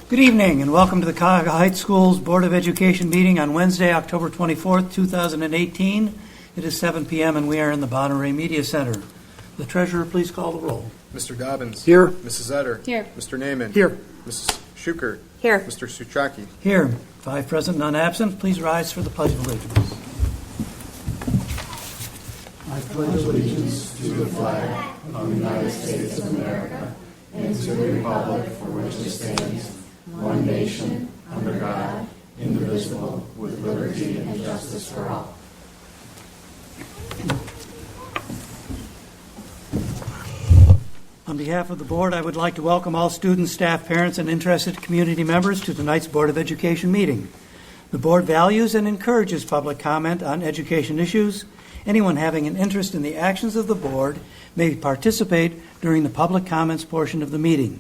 Good evening and welcome to the Cuyahoga Heights Schools Board of Education meeting on Wednesday, October 24th, 2018. It is 7 p.m. and we are in the Bonneray Media Center. The treasurer, please call the roll. Mr. Dobbins. Here. Mrs. Etter. Here. Mr. Naaman. Here. Mrs. Schukert. Here. Mr. Suchaki. Here. 5 present, none absent. Please rise for the Pledge of Allegiance. I pledge allegiance to the flag of the United States of America and to the republic for which it stands, one nation, under God, indivisible, with liberty and justice for all. On behalf of the board, I would like to welcome all students, staff, parents, and interested community members to tonight's Board of Education meeting. The board values and encourages public comment on education issues. Anyone having an interest in the actions of the board may participate during the public comments portion of the meeting.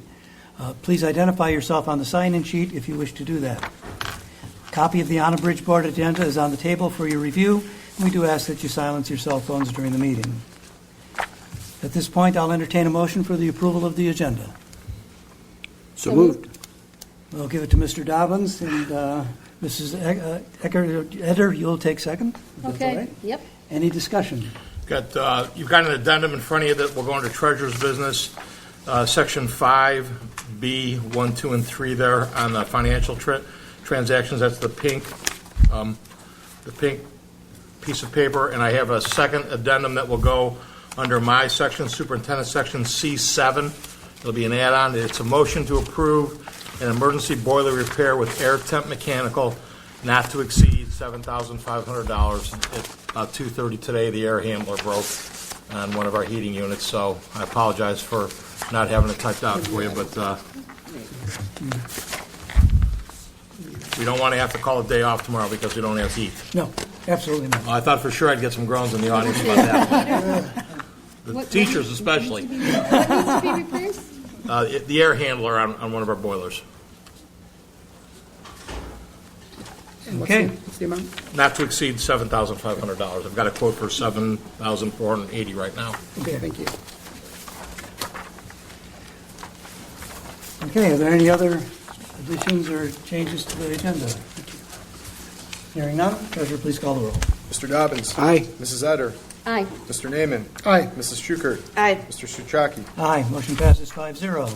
Please identify yourself on the sign-in sheet if you wish to do that. A copy of the on-a-bridge board agenda is on the table for your review. We do ask that you silence your cell phones during the meeting. At this point, I'll entertain a motion for the approval of the agenda. So moved. We'll give it to Mr. Dobbins, and Mrs. Etter, you'll take second. If that's all Okay. right. Yep. Any discussion? You've got an addendum in front of you that will go into treasurer's business, section 5B, 1, 2, and 3 there on the financial transactions. That's the pink piece of paper, and I have a second addendum that will go under my section, superintendent section C7. It'll be an add-on. It's a motion to approve an emergency boiler repair with air temp mechanical not to exceed $7,500. At 2:30 today, the air handler broke on one of our heating units, so I apologize for not having it typed out for you, but we don't want to have to call a day off tomorrow because we don't have heat. No, absolutely not. I thought for sure I'd get some groans in the audience about that. The teachers especially. What needs to be repaired? The air handler on one of our boilers. Okay. What's the amount? Not to exceed $7,500. I've got a quote for $7,480 right now. Okay, thank you. Okay, are there any other additions or changes to the agenda? Hearing none, treasurer, please call the roll. Mr. Dobbins. Aye. Mrs. Etter. Aye. Mr. Naaman. Aye. Mrs. Schukert. Aye. Mr. Suchaki. Aye, motion passes 5-0.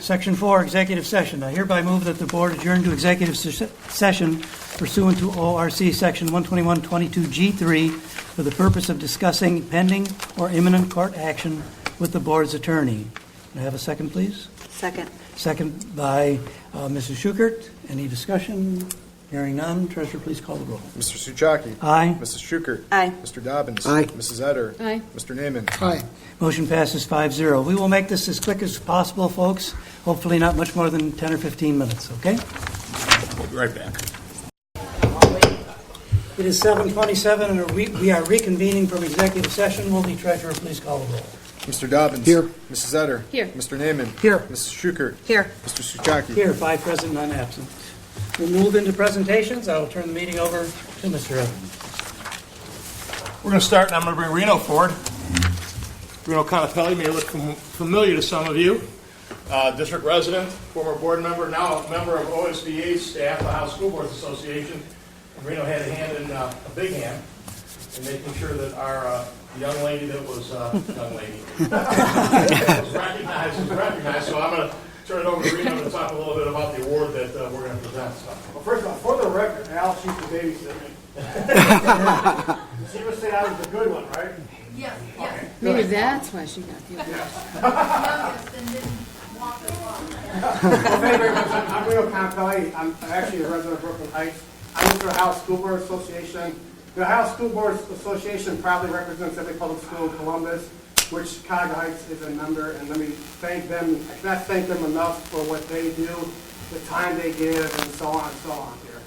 Section 4, executive session. I hereby move that the board adjourn to executive session pursuant to ORC section 121.22G3 for the purpose of discussing pending or imminent court action with the board's attorney. Can I have a second, please? Second. Second by Mrs. Schukert. Any discussion? Hearing none, treasurer, please call the roll. Mr. Suchaki. Aye. Mrs. Schukert. Aye. Mr. Dobbins. Aye. Mrs. Etter. Aye. Mr. Naaman. Aye. Motion passes 5-0. We will make this as quick as possible, folks. Hopefully not much more than 10 or 15 minutes, okay? We'll be right back. It is 7:27, and we are reconvening from executive session. Will the treasurer please call the roll? Mr. Dobbins. Here. Mrs. Etter. Here. Mr. Naaman. Here. Mrs. Schukert. Here. Mr. Suchaki. Here, 5 present, none absent. We'll move into presentations. I will turn the meeting over to Mr. Evans. We're going to start, and I'm going to bring Reno forward. Reno Conopelli may look familiar to some of you. District resident, former board member, now a member of OSBA's staff, the House School Boards Association. And Reno had a hand in a big hand in making sure that our young lady that was young lady was recognized. So I'm going to turn it over to Reno to talk a little bit about the award that we're going to present. So. Well, first of all, for the record, Al, she's the babysitter. She would say I was the good one, right? Yes, yes. Maybe that's why she got the Youngest and didn't walk the walk. Well, thank you very much. I'm Leo Conopelli. I'm actually a resident of Brooklyn Heights. I work for the Ohio School Board Association. The Ohio School Board Association proudly represents every public school in Columbus, which Cuyahoga Heights is a member. And let me thank them. I cannot thank them enough for what they do, the time they give, and so on and so on here.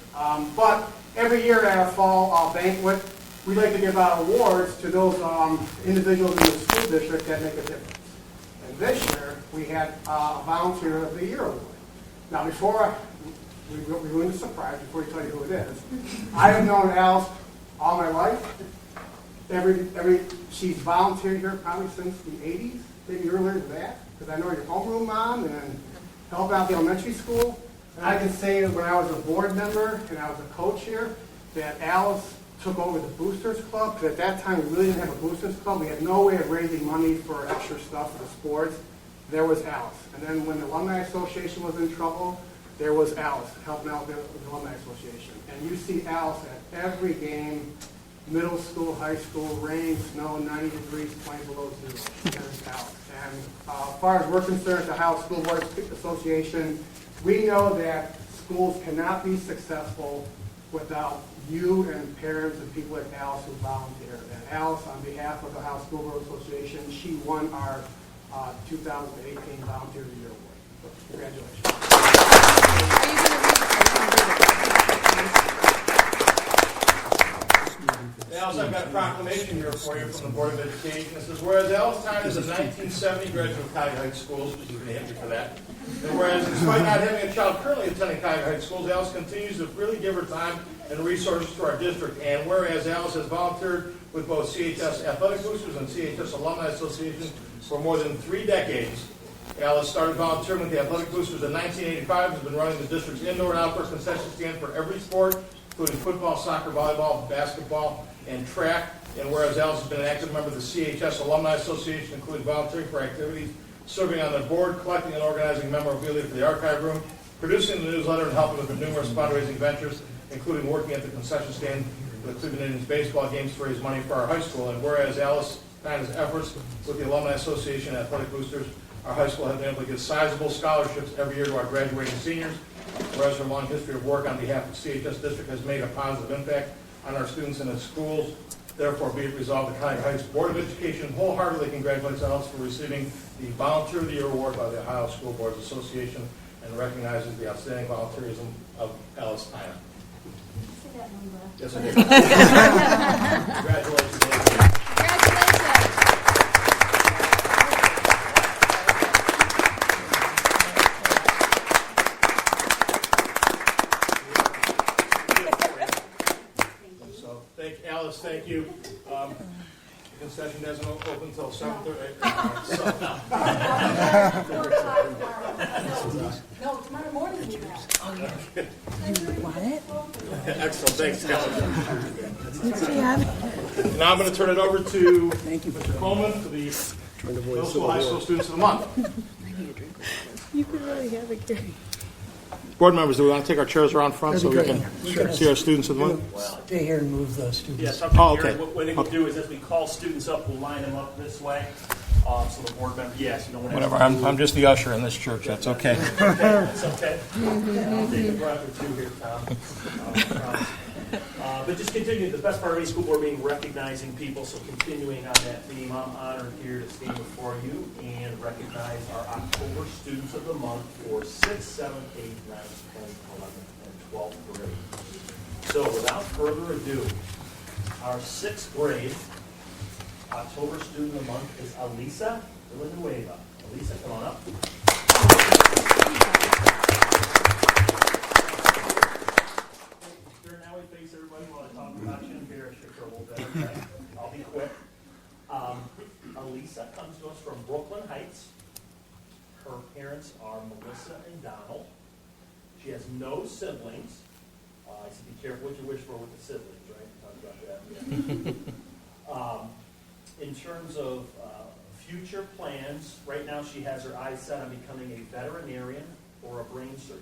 But every year at our fall banquet, we like to give out awards to those individuals in the school district that make a difference. And this year, we had a Volunteer of the Year award. Now, before we ruin the surprise, before we tell you who it is, I have known Alice all my life. She's volunteered here probably since the 80s, maybe earlier than that, because I know your homeroom mom, and help out the elementary school. And I can say that when I was a board member and I was a coach here, that Alice took over the Boosters Club, because at that time, we really didn't have a Boosters Club. We had no way of raising money for extra stuff for the sports. There was Alice. And then when the Alumni Association was in trouble, there was Alice helping out the Alumni Association. And you see Alice at every game, middle school, high school, rain, snow, 90 degrees, 20 below zero. There's Alice. And as far as we're concerned, the Ohio School Board Association, we know that schools cannot be successful without you and parents and people like Alice who volunteer. And Alice, on behalf of the Ohio School Board Association, she won our 2018 Volunteer of the Year Award. So congratulations. Are you going to read? Alice, I've got a proclamation here for you from the Board of Education. It says, whereas Alice Tyne is a 1970 graduate of Cuyahoga Heights Schools, which is going to hit me for that. And whereas, despite not having a child currently attending Cuyahoga Heights Schools, Alice continues to really give her time and resources to our district. And whereas Alice has volunteered with both CHS Athletic Boosters and CHS Alumni Association for more than 3 decades, Alice started volunteering with the Athletic Boosters in 1985, has been running the district's indoor and outdoor concession stand for every sport, including football, soccer, volleyball, basketball, and track. And whereas Alice has been an active member of the CHS Alumni Association, including volunteering for activities, serving on the board, collecting and organizing memorabilia for the archive room, producing the newsletter, and helping with the numerous fundraising ventures, including working at the concession stand with the Cleveland Indians baseball games to raise money for our high school. And whereas Alice Tyne's efforts with the Alumni Association and Athletic Boosters, our high school have been able to give sizable scholarships every year to our graduating seniors. Whereas her long history of work on behalf of CHS District has made a positive impact on our students and its schools. Therefore, be it resolved, the Cuyahoga Heights Board of Education wholeheartedly congratulates Alice for receiving the Volunteer of the Year Award by the Ohio School Boards Association and recognizes the outstanding volunteerism of Alice Tyne. Yes, I did. Congratulations, Alice. Congratulations. Alice, thank you. The concession doesn't open until 7:30. No, tomorrow morning we have. Oh, yeah. You want it? Excellent. Thanks, Alice. What do you have? Now I'm going to turn it over to Mr. Coleman for the middle school, high school students of the month. You can really have it, Gary. Board members, do we want to take our chairs around front so we can see our students of the month? Stay here and move the students. Yeah, something Oh, here, okay. what we'll do is as we call students up, we'll line them up this way. So the board member, yes, you don't want to. Whatever. I'm just the usher in this church. That's okay. That's okay. I'll take a breath or two here, Tom. But just continue, the best part of any school board meeting, recognizing people, so continuing on that theme, I'm honored here to stand before you and recognize our October students of the month for 6th, 7th, 8th, 9th, 10th, 11th, and 12th grade. So without further ado, our 6th grade October student of the month is Alisa Villanueva. Alisa, come on up. Now we face everybody while I talk about you and embarrass you for a little bit. Okay? I'll be quick. Alisa comes to us from Brooklyn Heights. Her parents are Melissa and Donald. She has no siblings. I said, be careful what you wish for with the siblings, right? Talk about that. Yeah. In terms of future plans, right now she has her eyes set on becoming a veterinarian or a brain surgeon.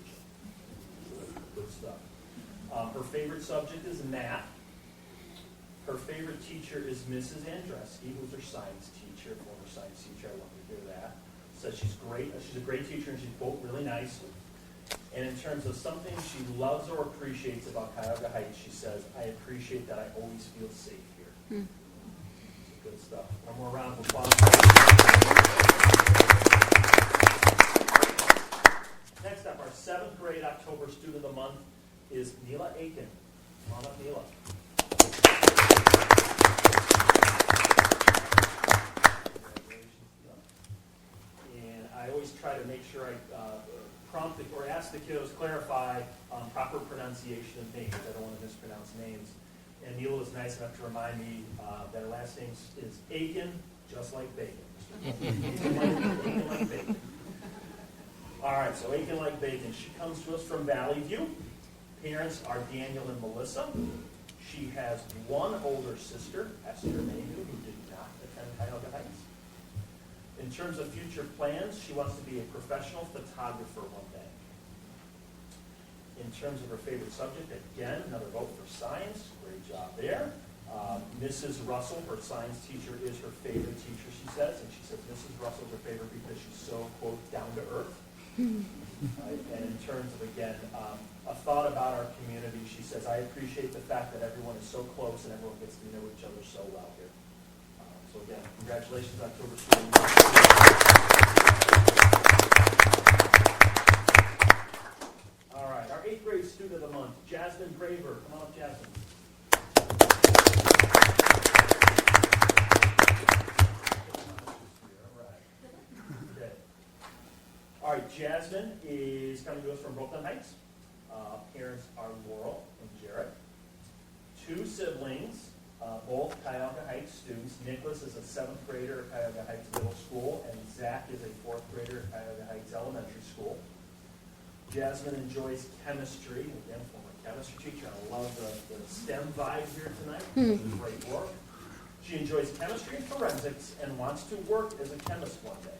Good stuff. Her favorite subject is math. Her favorite teacher is Mrs. Andreski, who's her science teacher, former science teacher. I love to hear that. Says she's great. She's a great teacher, and she's both really nice. And in terms of something she loves or appreciates about Cuyahoga Heights, she says, I appreciate that I always feel safe here. Good stuff. One more round of applause. Next up, our 7th grade October student of the month is Neela Aiken. Come on up, Neela. And I always try to make sure I prompt or ask the kiddos clarify proper pronunciation of names. I don't want to mispronounce names. And Neela was nice enough to remind me that her last name is Aiken, just like bacon. Aiken like bacon. All right, so Aiken like bacon. She comes to us from Valley View. Parents are Daniel and Melissa. She has one older sister, Esther Mayhew, who did not attend Cuyahoga Heights. In terms of future plans, she wants to be a professional photographer one day. In terms of her favorite subject, again, another vote for science. Great job there. Mrs. Russell, her science teacher, is her favorite teacher, she says. And she says Mrs. Russell's her favorite because she's so, quote, down to earth. Right? And in terms of, again, a thought about our community, she says, I appreciate the fact that everyone is so close and everyone gets to know each other so well here. So again, congratulations, October student. All right, our 8th grade student of the month, Jasmine Graver. Come on up, Jasmine. All right, Jasmine is coming to us from Brooklyn Heights. Parents are Laurel and Jarrett. 2 siblings, both Cuyahoga Heights students. Nicholas is a 7th grader at Cuyahoga Heights Middle School, and Zach is a 4th grader at Cuyahoga Heights Elementary School. Jasmine enjoys chemistry. Again, former chemistry teacher. I love the STEM vibe here tonight. Great work. She enjoys chemistry and forensics and wants to work as a chemist one day.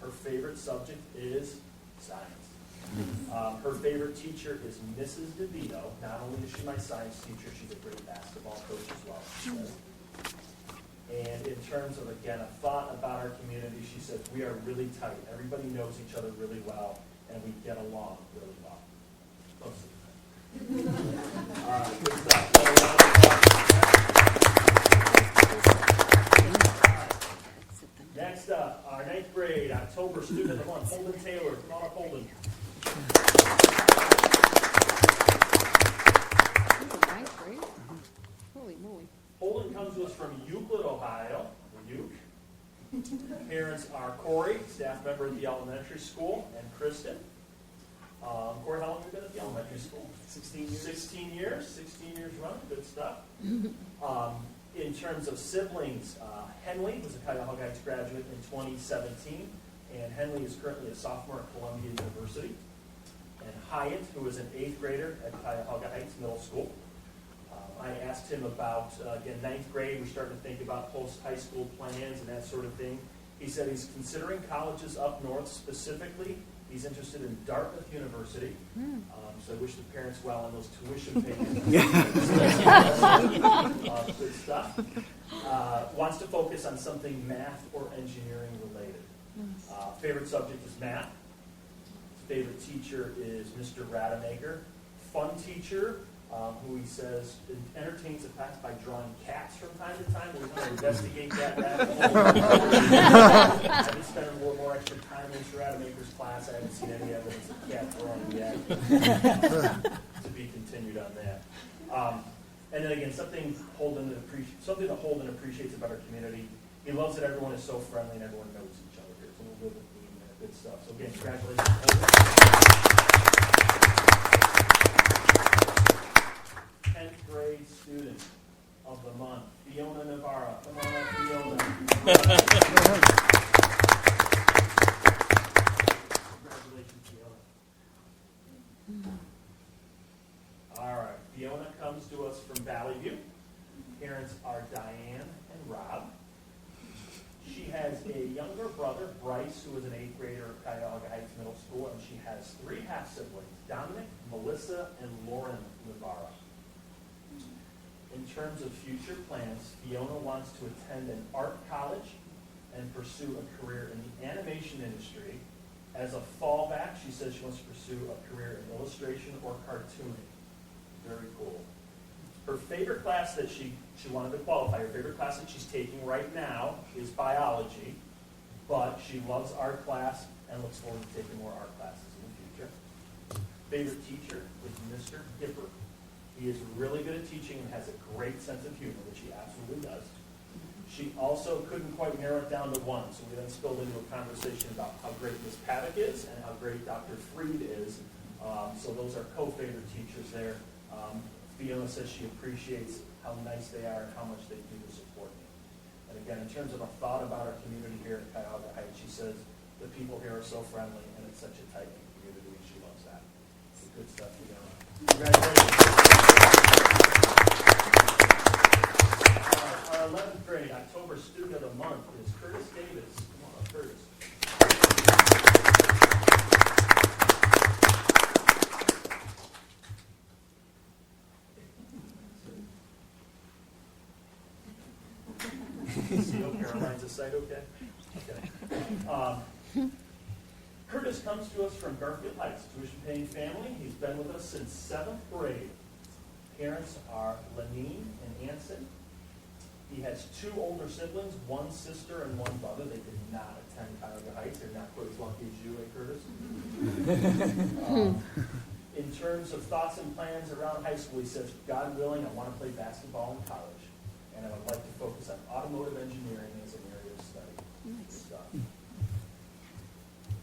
Her favorite subject is science. Her favorite teacher is Mrs. DeVito. Not only is she my science teacher, she's a great basketball coach as well, she says. And in terms of, again, a thought about our community, she says, we are really tight. Everybody knows each other really well, and we get along really well. Most of the time. All right, good stuff. Next up, our 9th grade, October student of the month, Holden Taylor. Come on up, Holden. Ninth grade? Holy moly. Holden comes to us from Euclid, Ohio, or Uke. Parents are Corey, staff member at the elementary school, and Kristen. Corey, how long have you been at the elementary school? 16 years. 16 years. 16 years running. Good stuff. In terms of siblings, Henley was a Cuyahoga Heights graduate in 2017, and Henley is currently a sophomore at Columbia University. And Hyatt, who is an 8th grader at Cuyahoga Heights Middle School. I asked him about, again, 9th grade, we're starting to think about post-high school plans and that sort of thing. He said he's considering colleges up north specifically. He's interested in Dartmouth University. So I wish the parents well on those tuition payments. Good stuff. Wants to focus on something math or engineering related. Favorite subject is math. Favorite teacher is Mr. Rademacher. Fun teacher, who he says entertains the class by drawing cats from time to time. We're going to investigate that rabbit hole. I've been spending a little more extra time in Mr. Rademacher's class. I haven't seen any evidence of cat drawing yet. To be continued on that. And then again, something that Holden appreciates about our community. He loves that everyone is so friendly and everyone knows each other here. It's a little bit of a theme there. Good stuff. So again, congratulations, Holden. 10th grade student of the month, Fiona Navarra. Come on up, Fiona. Congratulations, Fiona. All right, Fiona comes to us from Valley View. Parents are Diane and Rob. She has a younger brother, Bryce, who is an 8th grader at Cuyahoga Heights Middle School, and she has 3 half-siblings, Dominic, Melissa, and Lauren Navarra. In terms of future plans, Fiona wants to attend an art college and pursue a career in the animation industry. As a fallback, she says she wants to pursue a career in illustration or cartooning. Very cool. Her favorite class that she wanted to qualify, her favorite class that she's taking right now is biology, but she loves art class and looks forward to taking more art classes in the future. Favorite teacher is Mr. Gipper. He is really good at teaching and has a great sense of humor, which he absolutely does. She also couldn't quite narrow it down to one, so we then spilled into a conversation about how great Ms. Paddock is and how great Dr. Freed is. So those are co-favorite teachers there. Fiona says she appreciates how nice they are and how much they do to support me. And again, in terms of a thought about our community here at Cuyahoga Heights, she says the people here are so friendly and it's such a tight Good stuff you got. Congratulations. Our 11th grade October student of the month is Curtis Davis. Come on up, Curtis. See, Caroline's a site, okay? Okay. Curtis comes to us from Garfield Heights, tuition-paying family. He's been with us since 7th grade. Parents are Lenine and Anson. He has 2 older siblings, 1 sister and 1 brother. They did not attend Cuyahoga Heights. They're not quite as lucky as you, Curtis? In terms of thoughts and plans around high school, he says, God willing, I want to play basketball in college, and I would like to focus on automotive engineering as an area of study. Good stuff.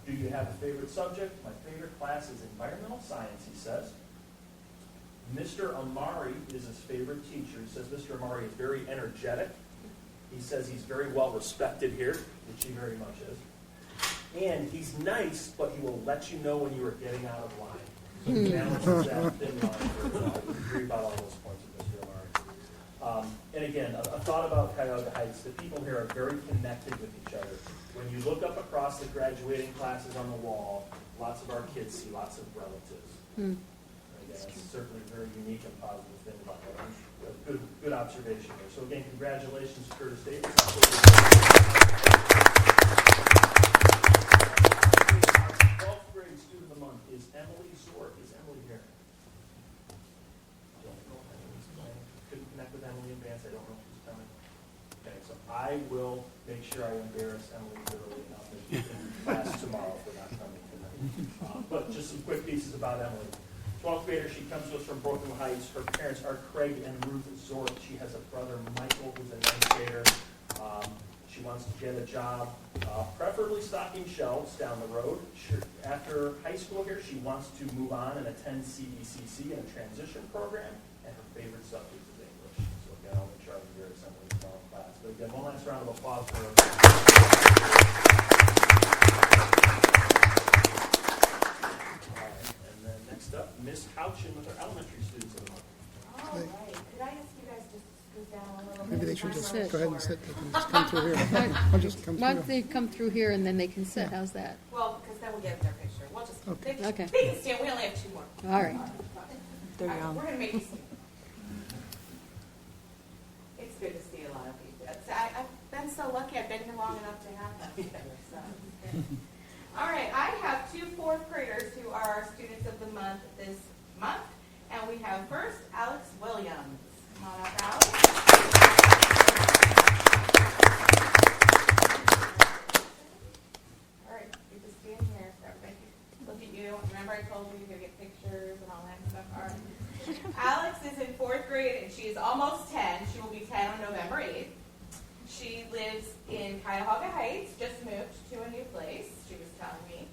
Do you have a favorite subject? My favorite class is environmental science, he says. Mr. Amari is his favorite teacher. He says Mr. Amari is very energetic. He says he's very well respected here, which he very much is. And he's nice, but he will let you know when you are getting out of line. So he balances that thin line very well. I would agree about all those points with Mr. Amari. And again, a thought about Cuyahoga Heights. The people here are very connected with each other. When you look up across the graduating classes on the wall, lots of our kids see lots of relatives. Again, it's certainly a very unique and positive thing about that. Good observation there. So again, congratulations, Curtis Davis. 12th grade student of the month is Emily Zork. Is Emily here? Don't know if Emily's playing. Couldn't connect with Emily in advance. I don't know if she's coming. Okay, so I will make sure I embarrass Emily thoroughly enough in class tomorrow if we're not coming tonight. But just some quick pieces about Emily. 12th grader, she comes to us from Brooklyn Heights. Her parents are Craig and Ruth Zork. She has a brother, Michael, who's a 9th grader. She wants to get a job, preferably stocking shelves down the road. After high school here, she wants to move on and attend CBCC in a transition program, and her favorite subject is English. So again, I'll make sure I'm here at Assembly tomorrow class. But again, one last round of applause for her. Next up, Miss Houchin with our elementary students of the month. All right. Could I ask you guys to scoot down a little bit? Maybe they should just Sit. go ahead and sit. They can just come through here. I'll just come Why don't through. they come through here and then they can sit? How's that? Well, because then we'll get their picture. We'll just, Okay. Okay. They can stand. We only have 2 more. All right. They're All right, young. we're going to make you stand. It's good to see a lot of you. I've been so lucky. I've been here long enough to have them. So it's good. All right, I have 2 4th graders who are our students of the month this month. And we have first Alex Williams. Come on up, Alex. All right, you just stand here so everybody can look at you. Remember I told you to get pictures and all that stuff. All right. Alex is in 4th grade and she is almost 10. She will be 10 on November 8th. She lives in Cuyahoga Heights, just moved to a new place, she was telling me,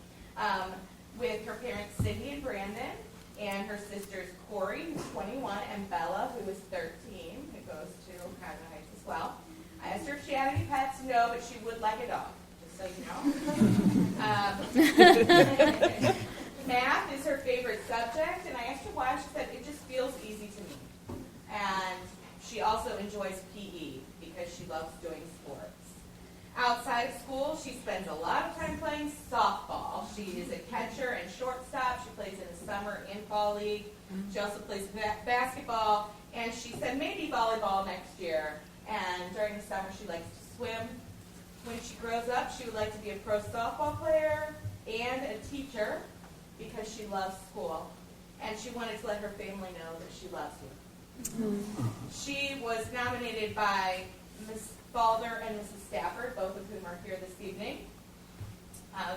with her parents Cindy and Brandon, and her sisters Corey, who's 21, and Bella, who is 13, who goes to Cuyahoga Heights as well. I asked her if she had any pets. No, but she would like a dog, just so you know. Math is her favorite subject, and I asked her why. She said it just feels easy to me. And she also enjoys PE because she loves doing sports. Outside of school, she spends a lot of time playing softball. She is a catcher and shortstop. She plays in the summer and fall league. She also plays basketball, and she said maybe volleyball next year. And during the summer, she likes to swim. When she grows up, she would like to be a pro softball player and a teacher because she loves school. And she wanted to let her family know that she loves you. She was nominated by Ms. Balder and Mrs. Stafford, both of whom are here this evening.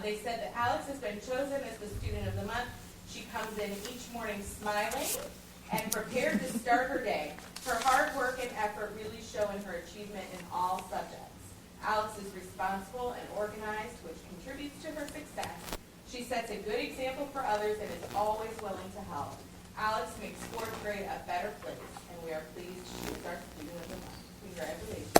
They said that Alex has been chosen as the student of the month. She comes in each morning smiling and prepared to start her day. Her hard work and effort really show in her achievement in all subjects. Alex is responsible and organized, which contributes to her success. She sets a good example for others and is always willing to help. Alex makes 4th grade a better place, and we are pleased she is our student of the month. Congratulations.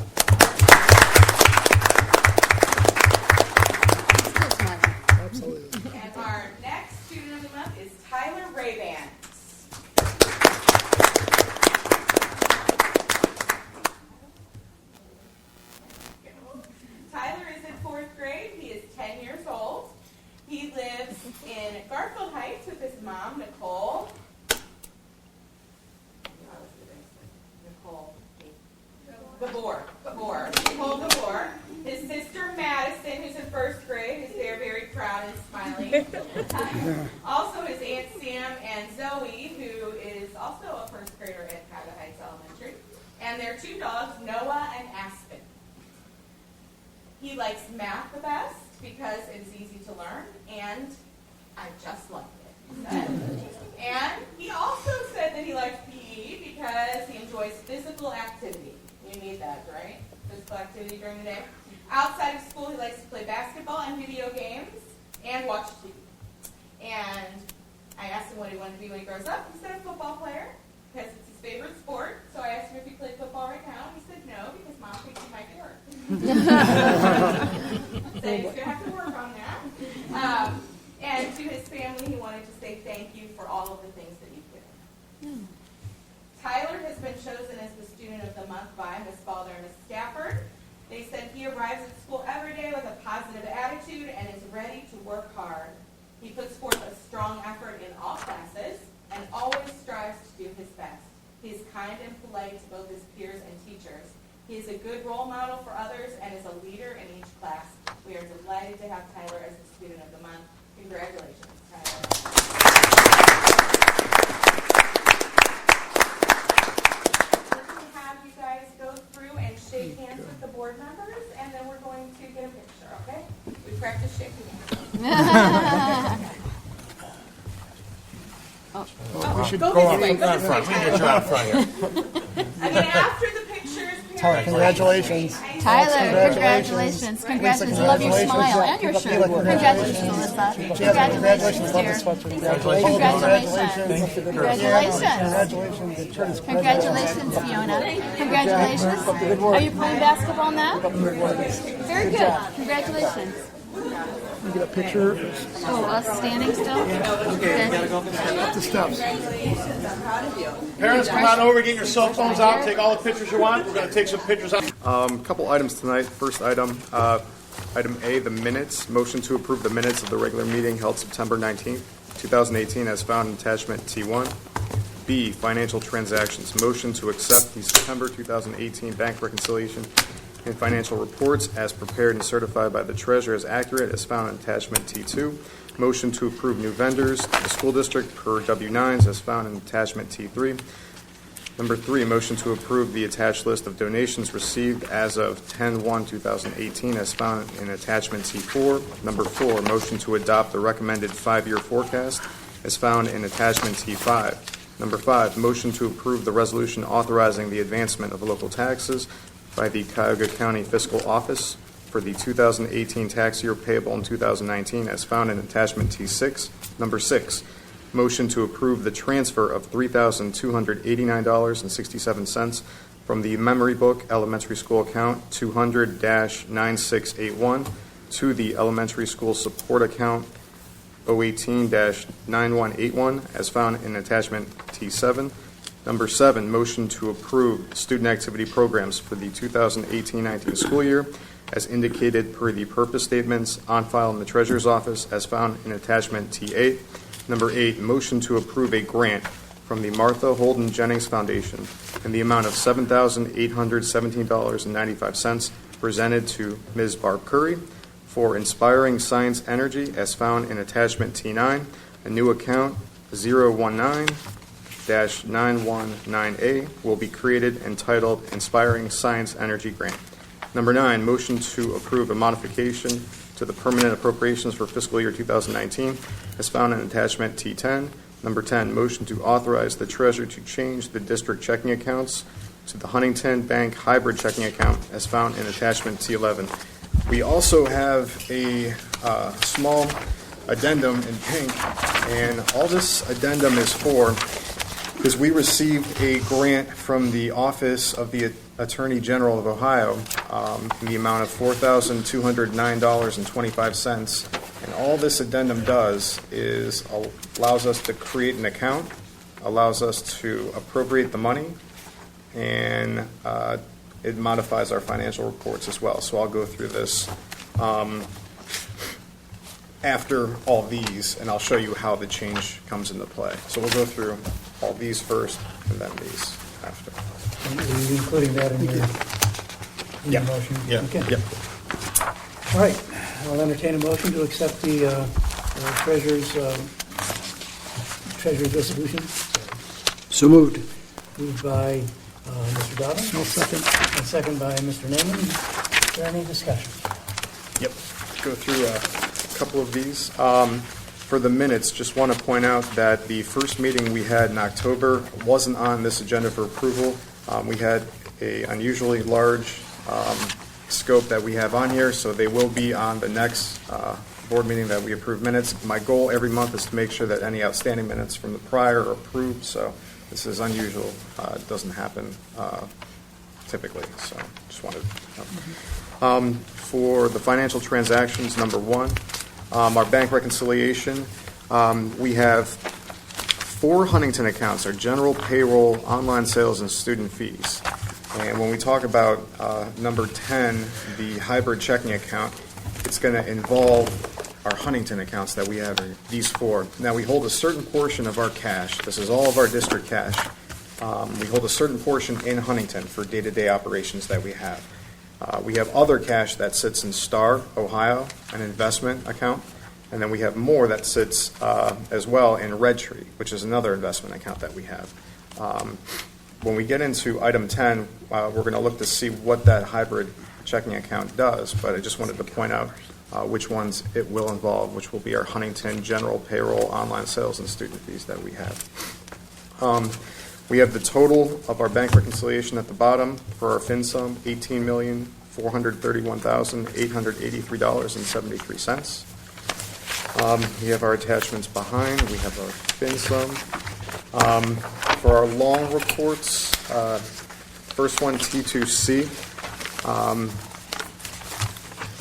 Still smiling. Absolutely. And our next student of the month is Tyler Rayban. in Garfield Heights with his mom, Nicole. Nicole Gabor. His sister Madison, who's in first grade, who's there very proud and smiling. Also his Aunt Sam and Zoe, who is also a first grader at Cuyahoga Heights Elementary. And their two dogs, Noah and Aspen. He likes math the best because it is easy to learn, and I just like it. And he also said that he likes PE because he enjoys physical activity. You need that, right? Physical activity during the day. Outside of school, he likes to play basketball and video games and watch TV. And I asked him what he wanted to be when he grows up. He said a football player because it's his favorite sport. So I asked him if he played football right now. He said no because Mom thinks he might be hurt. So he's going to have to work on that. And to his family, he wanted to say thank you for all of the things that you've given. Tyler has been chosen as the Student of the Month by Ms. Balder and Ms. Stafford. They said he arrives at school every day with a positive attitude and is ready to work hard. He puts forth a strong effort in all classes and always strives to do his best. He is kind and polite to both his peers and teachers. He is a good role model for others and is a leader in each class. We are delighted to have Tyler as the Student of the Month. Congratulations, Tyler. You guys go through and shake hands with the board members, and then we're going to get a picture, okay? We practice shaking hands. We should go go this way. Go Out this front. way, We can get you Tyler. out front here. And then after the pictures, Tyler, congratulations. Tyler, congratulations. Congratulations. Love your smile and your shirt. Congratulations, Melissa. Congratulations, dear. Congratulations. Congratulations. Congratulations, Fiona. Congratulations. Are you playing basketball now? Very good. Congratulations. You get a picture Oh, us standing still? Okay, we gotta go up the steps. Parents, come on over, get your cell phones out, take all the pictures you want. We're going to take some pictures out. Couple items tonight. First item, item A, the minutes. Motion to approve the minutes of the regular meeting held September 19th, 2018, as found in attachment T1. B, financial transactions. Motion to accept the September 2018 bank reconciliation and financial reports as prepared and certified by the treasurer as accurate as found in attachment T2. Motion to approve new vendors to the school district per W-9s as found in attachment T3. Number 3, motion to approve the attached list of donations received as of 10/1/2018 as found in attachment T4. Number 4, motion to adopt the recommended 5-year forecast as found in attachment T5. Number 5, motion to approve the resolution authorizing the advancement of local taxes by the Cuyahoga County Fiscal Office for the 2018 tax year payable in 2019 as found in attachment T6. Number 6, motion to approve the transfer of $3,289.67 from the Memory Book Elementary School account 200-9681 to the Elementary School Support account 018-9181 as found in attachment T7. Number 7, motion to approve student activity programs for the 2018-19 school year as indicated per the purpose statements on file in the Treasurer's Office as found in attachment T8. Number 8, motion to approve a grant from the Martha Holden Jennings Foundation in the amount of $7,817.95 presented to Ms. Barb Curry for Inspiring Science Energy as found in attachment T9, a new account 019-919A will be created entitled Inspiring Science Energy Grant. Number 9, motion to approve a modification to the permanent appropriations for fiscal year 2019 as found in attachment T10. Number 10, motion to authorize the treasurer to change the district checking accounts to the Huntington Bank hybrid checking account as found in attachment T11. We also have a small addendum in pink, and all this addendum is for is we received a grant from the Office of the Attorney General of Ohio in the amount of $4,209.25. And all this addendum does is allows us to create an account, allows us to appropriate the money, and it modifies our financial reports as well. So I'll go through this. after all these, and I'll show you how the change comes into play. So we'll go through all these first and then these after. And are you including that in your motion? Yeah. Okay. Yep. All right. I'll entertain a motion to accept the treasurer's resolution. So moved. Moved by Mr. Dobbin. No second. And second by Mr. Naaman. Is there any discussion? Yep. Go through a couple of these. For the minutes, just want to point out that the first meeting we had in October wasn't on this agenda for approval. We had an unusually large scope that we have on here, so they will be on the next board meeting that we approve minutes. My goal every month is to make sure that any outstanding minutes from the prior are approved, so this is unusual. It doesn't happen typically, so just wanted to know. For the financial transactions, number one, our bank reconciliation, we have 4 Huntington accounts, our general payroll, online sales, and student fees. And when we talk about number 10, the hybrid checking account, it's going to involve our Huntington accounts that we have, these 4. Now, we hold a certain portion of our cash. This is all of our district cash. We hold a certain portion in Huntington for day-to-day operations that we have. We have other cash that sits in Star, Ohio, an investment account. And then we have more that sits as well in Red Tree, which is another investment account that we have. When we get into item 10, we're going to look to see what that hybrid checking account does, but I just wanted to point out which ones it will involve, which will be our Huntington general payroll, online sales, and student fees that we have. We have the total of our bank reconciliation at the bottom for our FinSum, $18,431,883.73. We have our attachments behind. We have our FinSum. For our long reports, first one, T2C,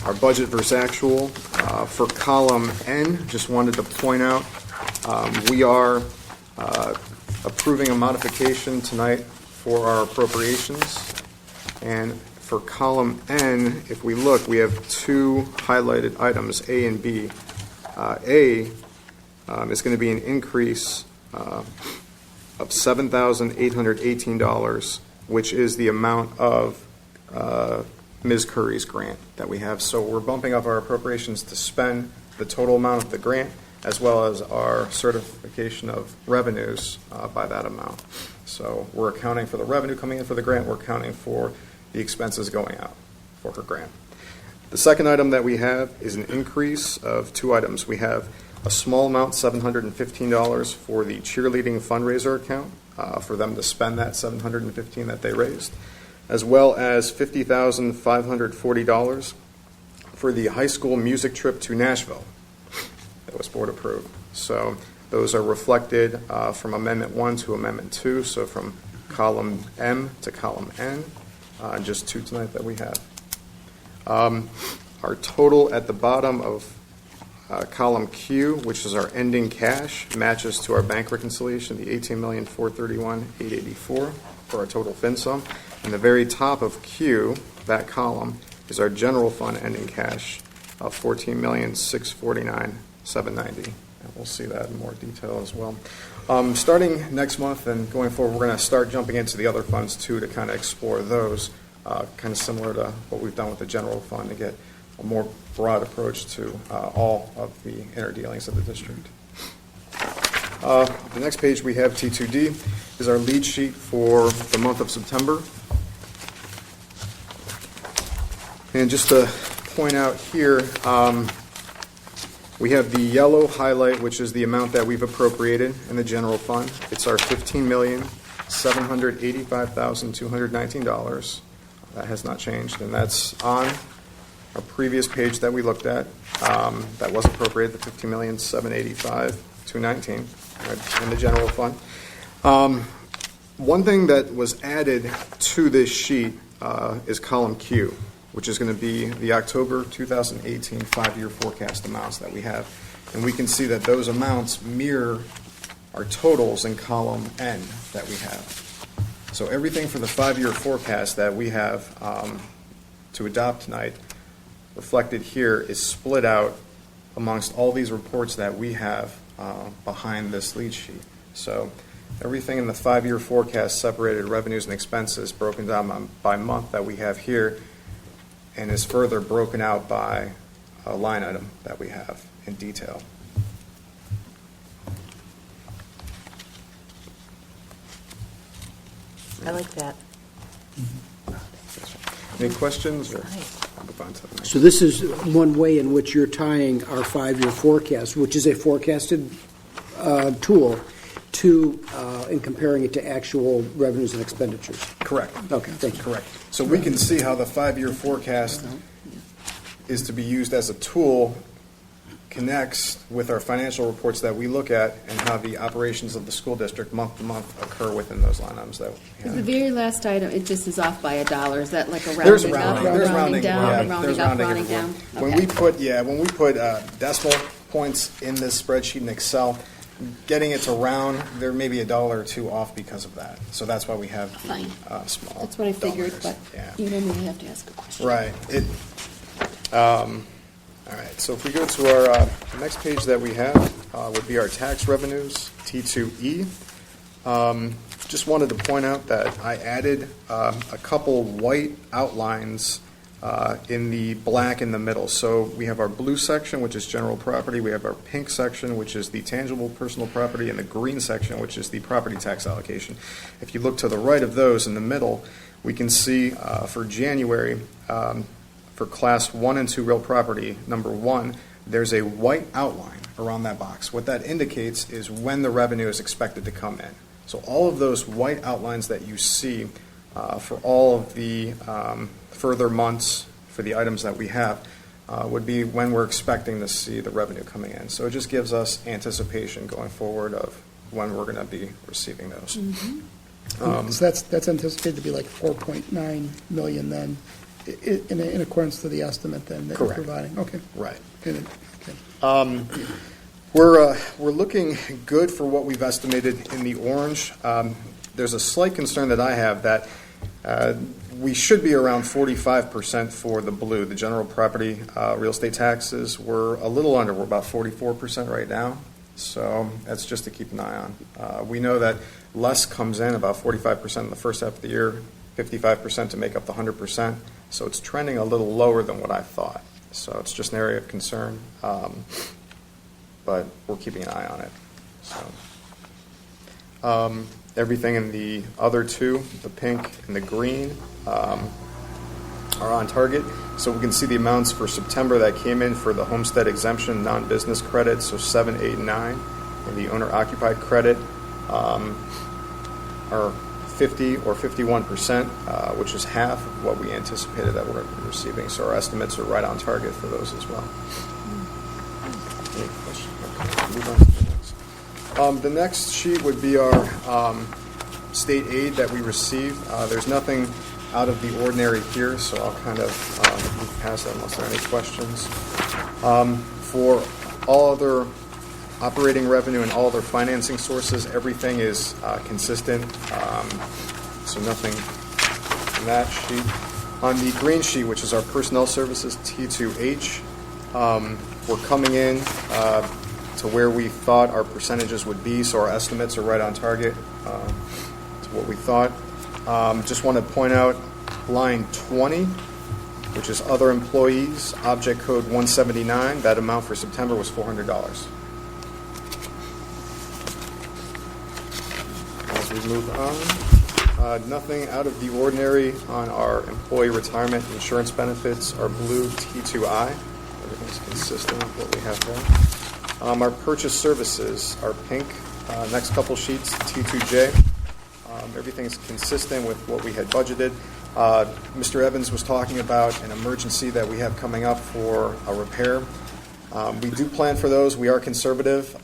our budget versus actual. For column N, just wanted to point out, we are approving a modification tonight for our appropriations. And for column N, if we look, we have 2 highlighted items, A and B. A is going to be an increase of $7,818, which is the amount of Ms. Curry's grant that we have. So we're bumping up our appropriations to spend the total amount of the grant, as well as our certification of revenues by that amount. So we're accounting for the revenue coming in for the grant. We're accounting for the expenses going out for her grant. The second item that we have is an increase of 2 items. We have a small amount, $715, for the cheerleading fundraiser account, for them to spend that $715 that they raised, as well as $50,540 for the high school music trip to Nashville that was board approved. So those are reflected from Amendment 1 to Amendment 2, so from column M to column N, just 2 tonight that we have. Our total at the bottom of column Q, which is our ending cash, matches to our bank reconciliation, the $18,431,884 for our total FinSum. And the very top of Q, that column, is our general fund ending cash of $14,649,790. And we'll see that in more detail as well. Starting next month and going forward, we're going to start jumping into the other funds too to kind of explore those, kind of similar to what we've done with the general fund to get a more broad approach to all of the inner dealings of the district. The next page we have, T2D, is our lead sheet for the month of September. And just to point out here, we have the yellow highlight, which is the amount that we've appropriated in the general fund. It's our $15,785,219. That has not changed, and that's on our previous page that we looked at. That was appropriated, the $15,785,219 in the general fund. One thing that was added to this sheet is column Q, which is going to be the October 2018 5-year forecast amounts that we have. And we can see that those amounts mirror our totals in column N that we have. So everything for the 5-year forecast that we have to adopt tonight reflected here is split out amongst all these reports that we have behind this lead sheet. So everything in the 5-year forecast, separated revenues and expenses, broken down by month that we have here, and is further broken out by a line item that we have in detail. I like that. Any questions? Or I'll move on to the next. So this is one way in which you're tying our 5-year forecast, which is a forecasted tool, to and comparing it to actual revenues and expenditures. Correct. Okay, thank you. Correct. So we can see how the 5-year forecast is to be used as a tool, connects with our financial reports that we look at, and how the operations of the school district month to month occur within those line items that we The have. very last item, it just is off by $1. Is that like a There's rounding up, rounding. There's rounding rounding. down, Yeah, rounding there's up, rounding rounding everywhere. down? When we put decimal points in this spreadsheet in Excel, getting it to round, there may be $1 or $2 off because of that. So that's why we have the Fine. small. That's what I figured, dollars. but Yeah. you know me, I have to ask a question. Right. All right, so if we go to our next page that we have, would be our tax revenues, T2E. Just wanted to point out that I added a couple white outlines in the black in the middle. So we have our blue section, which is general property. We have our pink section, which is the tangible personal property, and the green section, which is the property tax allocation. If you look to the right of those in the middle, we can see for January, for class 1 and 2 real property, number 1, there's a white outline around that box. What that indicates is when the revenue is expected to come in. So all of those white outlines that you see for all of the further months for the items that we have would be when we're expecting to see the revenue coming in. So it just gives us anticipation going forward of when we're going to be receiving those. So that's anticipated to be like 4.9 million then, in accordance to the estimate then that you're Correct. providing? Okay. Right. Okay. We're looking good for what we've estimated in the orange. There's a slight concern that I have that we should be around 45% for the blue. The general property real estate taxes, we're a little under. We're about 44% right now. So that's just to keep an eye on. We know that less comes in, about 45% in the first half of the year, 55% to make up the 100%. So it's trending a little lower than what I thought. So it's just an area of concern. But we're keeping an eye on it. So everything in the other two, the pink and the green, are on target. So we can see the amounts for September that came in for the homestead exemption non-business credit, so 7, 8, 9, and the owner-occupied credit are 50 or 51%, which is half of what we anticipated that we're receiving. So our estimates are right on target for those as well. Any questions? Okay, move on to the next. The next sheet would be our state aid that we receive. There's nothing out of the ordinary here, so I'll kind of move past that unless there are any questions. For all other operating revenue and all other financing sources, everything is consistent, so nothing in that sheet. On the green sheet, which is our personnel services, T2H, we're coming in to where we thought our percentages would be, so our estimates are right on target to what we thought. Just want to point out line 20, which is other employees, object code 179. That amount for September was $400. As we move on, nothing out of the ordinary on our employee retirement insurance benefits, our blue T2I. Everything's consistent with what we have there. Our purchase services are pink. Next couple sheets, T2J. Everything's consistent with what we had budgeted. Mr. Evans was talking about an emergency that we have coming up for a repair. We do plan for those. We are conservative.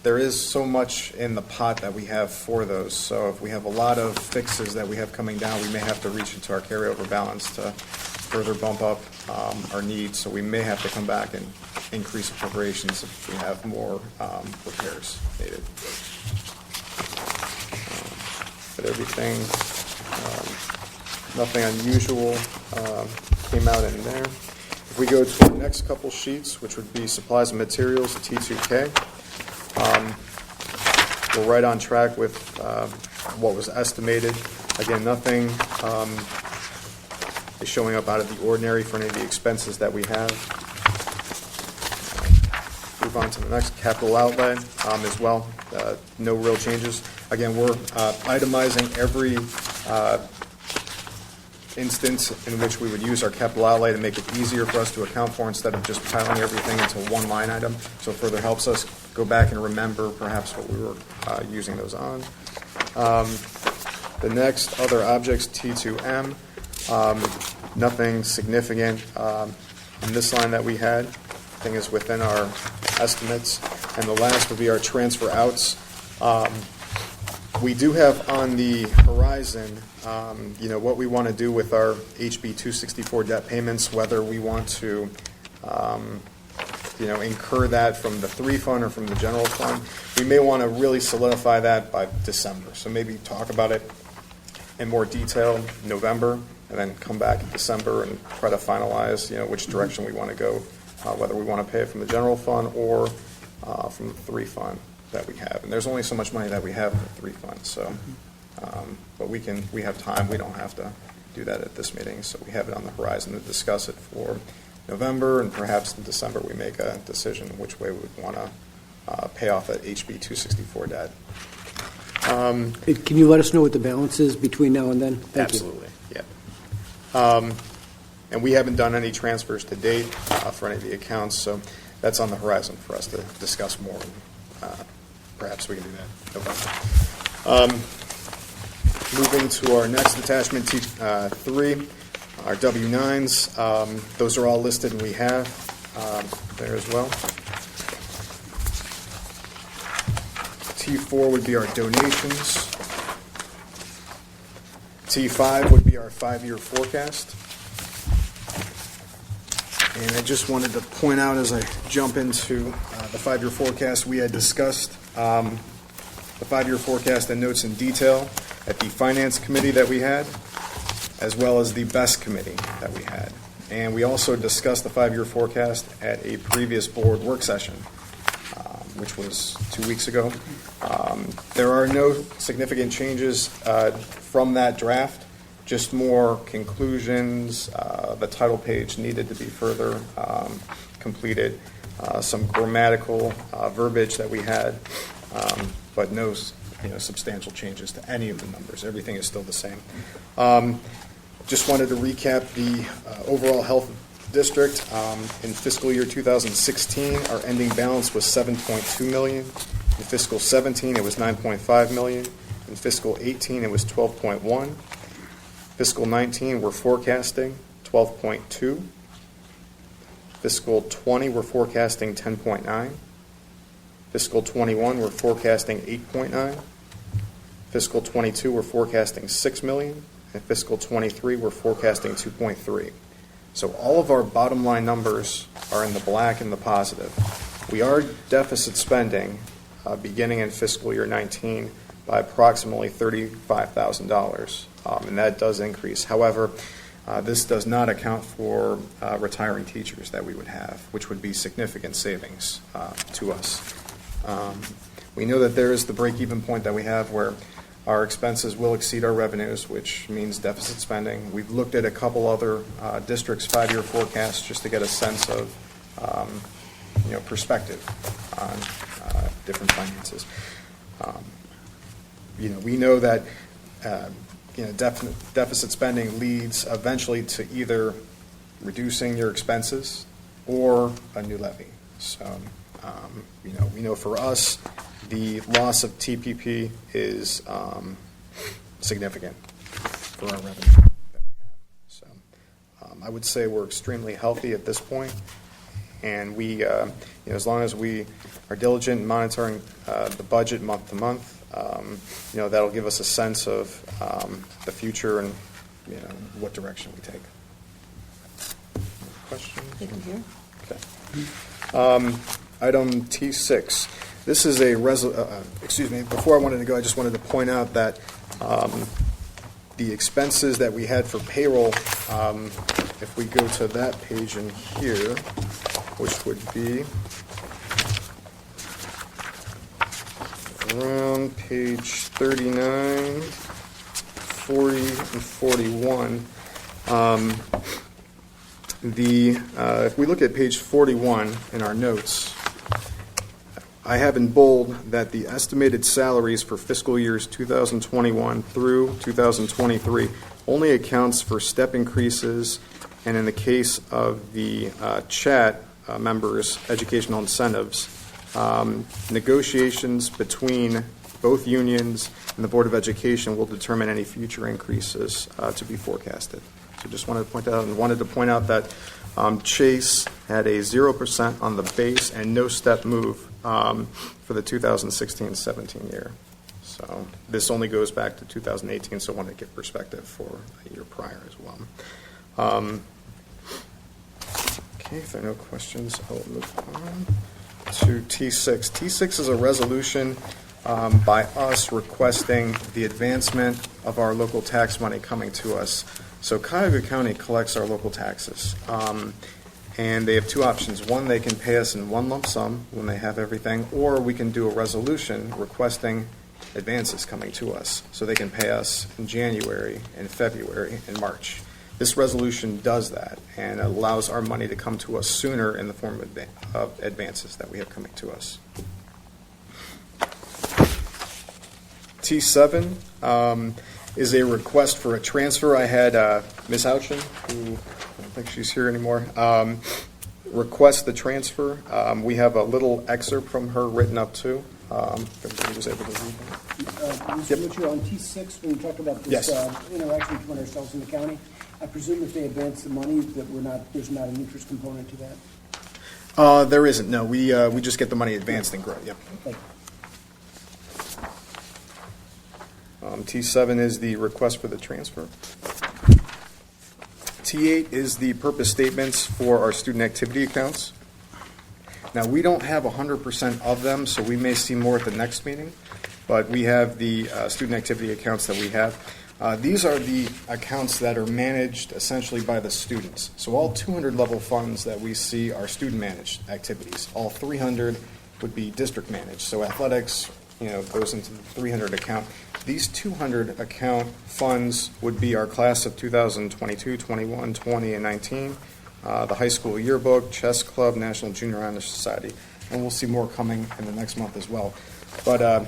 There is so much in the pot that we have for those. So if we have a lot of fixes that we have coming down, we may have to reach into our carryover balance to further bump up our needs. So we may have to come back and increase appropriations if we have more repairs needed. But everything, nothing unusual came out in there. If we go to the next couple sheets, which would be supplies and materials, T2K, we're right on track with what was estimated. Again, nothing is showing up out of the ordinary for any of the expenses that we have. Move on to the next, capital outlay as well. No real changes. Again, we're itemizing every instance in which we would use our capital outlay to make it easier for us to account for instead of just piling everything into one line item. So it further helps us go back and remember perhaps what we were using those on. The next, other objects, T2M, nothing significant in this line that we had. Everything is within our estimates. And the last would be our transfer outs. We do have on the horizon, what we want to do with our HB 264 debt payments, whether we want to, incur that from the 3 fund or from the general fund. We may want to really solidify that by December. So maybe talk about it in more detail in November, and then come back in December and try to finalize, which direction we want to go, whether we want to pay it from the general fund or from the 3 fund that we have. And there's only so much money that we have in the 3 funds, so but we have time. We don't have to do that at this meeting, so we have it on the horizon to discuss it for November, and perhaps in December we make a decision which way we would want to pay off that HB 264 debt. Can you let us know what the balance is between now and then? Thank Absolutely, yeah. And we haven't done any transfers to date for any of the accounts, so that's on the horizon for us to discuss more. Perhaps we can do that in November. Moving to our next attachment, T3, our W-9s. Those are all listed, and we have there as well. T4 would be our donations. T5 would be our 5-year forecast. And I just wanted to point out as I jump into the 5-year forecast, we had discussed the 5-year forecast and notes in detail at the Finance Committee that we had, as well as the BEST Committee that we had. And we also discussed the 5-year forecast at a previous board work session, which was 2 weeks ago. There are no significant changes from that draft, just more conclusions. The title page needed to be further completed, some grammatical verbiage that we had, but no substantial changes to any of the numbers. Everything is still the same. Just wanted to recap the overall health district. In fiscal year 2016, our ending balance was $7.2 million. In fiscal 17, it was $9.5 million. In fiscal 18, it was $12.1. Fiscal 19, we're forecasting 12.2. Fiscal 20, we're forecasting 10.9. Fiscal 21, we're forecasting 8.9. Fiscal 22, we're forecasting $6 million. And fiscal 23, we're forecasting 2.3. So all of our bottom line numbers are in the black and the positive. We are deficit spending beginning in fiscal year 19 by approximately $35,000, and that does increase. However, this does not account for retiring teachers that we would have, which would be significant savings to us. We know that there is the break-even point that we have where our expenses will exceed our revenues, which means deficit spending. We've looked at a couple other districts' 5-year forecasts just to get a sense of perspective on different finances. We know that deficit spending leads eventually to either reducing your expenses or a new levy. So, we know for us, the loss of TPP is significant for our revenue that we have. So, I would say we're extremely healthy at this point, and we, as long as we are diligent in monitoring the budget month to month, that'll give us a sense of the future and what direction we take. Questions? Take them here. Okay. Item T6. This is a before I wanted to go, I just wanted to point out that the expenses that we had for payroll if we go to that page in here, which would be around page 39, 40, and 41, if we look at page 41 in our notes, I have in bold that the estimated salaries for fiscal years 2021 through 2023 only accounts for step increases, and in the case of the chat members' educational incentives, negotiations between both unions and the Board of Education will determine any future increases to be forecasted. So just wanted to point out that Chase had a 0% on the base and no step move for the 2016-17 year. So this only goes back to 2018, so I wanted to give perspective for a year prior as well. Okay, if there are no questions, I will move on to T6. T6 is a resolution by us requesting the advancement of our local tax money coming to us. So Cuyahoga County collects our local taxes, and they have two options. One, they can pay us in one lump sum when they have everything, or we can do a resolution requesting advances coming to us. So they can pay us in January, in February, and March. This resolution does that and allows our money to come to us sooner in the form of advances that we have coming to us. T7 is a request for a transfer. I had Ms. Ouchin, who I don't think she's here anymore, request the transfer. We have a little excerpt from her written up too. If everybody was able to read that. Mr. Mitchell, on T6, when you talked about this interaction between ourselves and the county, I presume if they advance the money that there's not an interest component to that? There isn't, no. We just get the money advanced and grow, yep. Thank you. T7 is the request for the transfer. T8 is the purpose statements for our student activity accounts. Now, we don't have 100% of them, so we may see more at the next meeting, but we have the student activity accounts that we have. These are the accounts that are managed essentially by the students. So all 200 level funds that we see are student managed activities. All 300 would be district managed. So athletics, goes into the 300 account. These 200 account funds would be our class of 2022, 21, 20, and 19, the high school yearbook, chess club, National Junior Honor Society, and we'll see more coming in the next month as well. But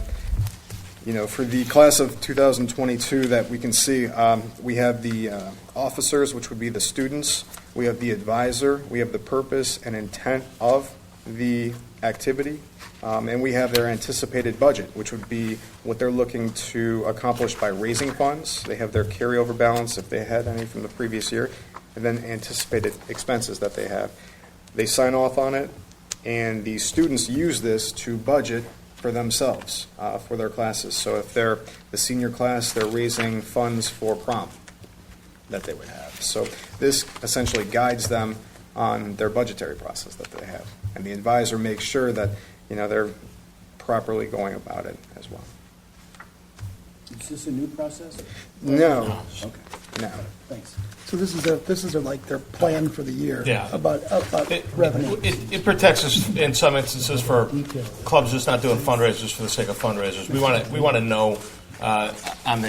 for the class of 2022 that we can see, we have the officers, which would be the students. We have the advisor. We have the purpose and intent of the activity. And we have their anticipated budget, which would be what they're looking to accomplish by raising funds. They have their carryover balance, if they had any from the previous year, and then anticipated expenses that they have. They sign off on it, and the students use this to budget for themselves, for their classes. So if they're the senior class, they're raising funds for prom that they would have. So this essentially guides them on their budgetary process that they have. And the advisor makes sure that they're properly going about it as well. Is this a new process? No. Okay. No. Thanks. So this is like their plan for the year. Yeah. About revenue. It protects us in some instances for clubs just not doing fundraisers for the sake of fundraisers. We want to know on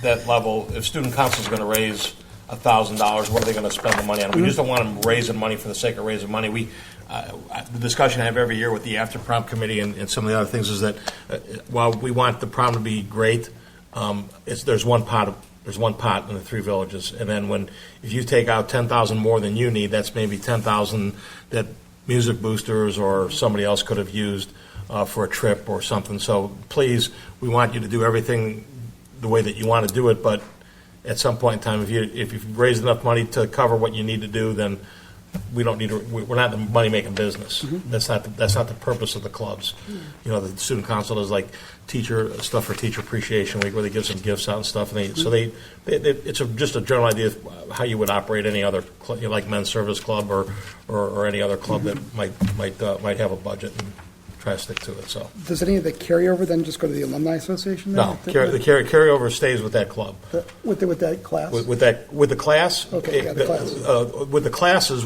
that level if student council is going to raise $1,000, what are they going to spend the money on? We just don't want them raising money for the sake of raising money. The discussion I have every year with the after prom committee and some of the other things is that while we want the prom to be great, there's one pot in the three villages, and then if you take out 10,000 more than you need, that's maybe 10,000 that music boosters or somebody else could have used for a trip or something. So please, we want you to do everything the way that you want to do it, but at some point in time, if you've raised enough money to cover what you need to do, then we don't need to. We're not in the money-making business. Mm-hmm. That's not the purpose of the clubs. Mm-hmm. The student council is like stuff for Teacher Appreciation Week, where they give some gifts out and stuff. And it's just a general idea of how you would operate any other like men's service club or any other club that might have a budget. try to stick to it, so. Does any of the carryover then just go to the Alumni Association? then? No, the carryover stays with that club. With that class? With the class? Okay, yeah, the classes. With the classes,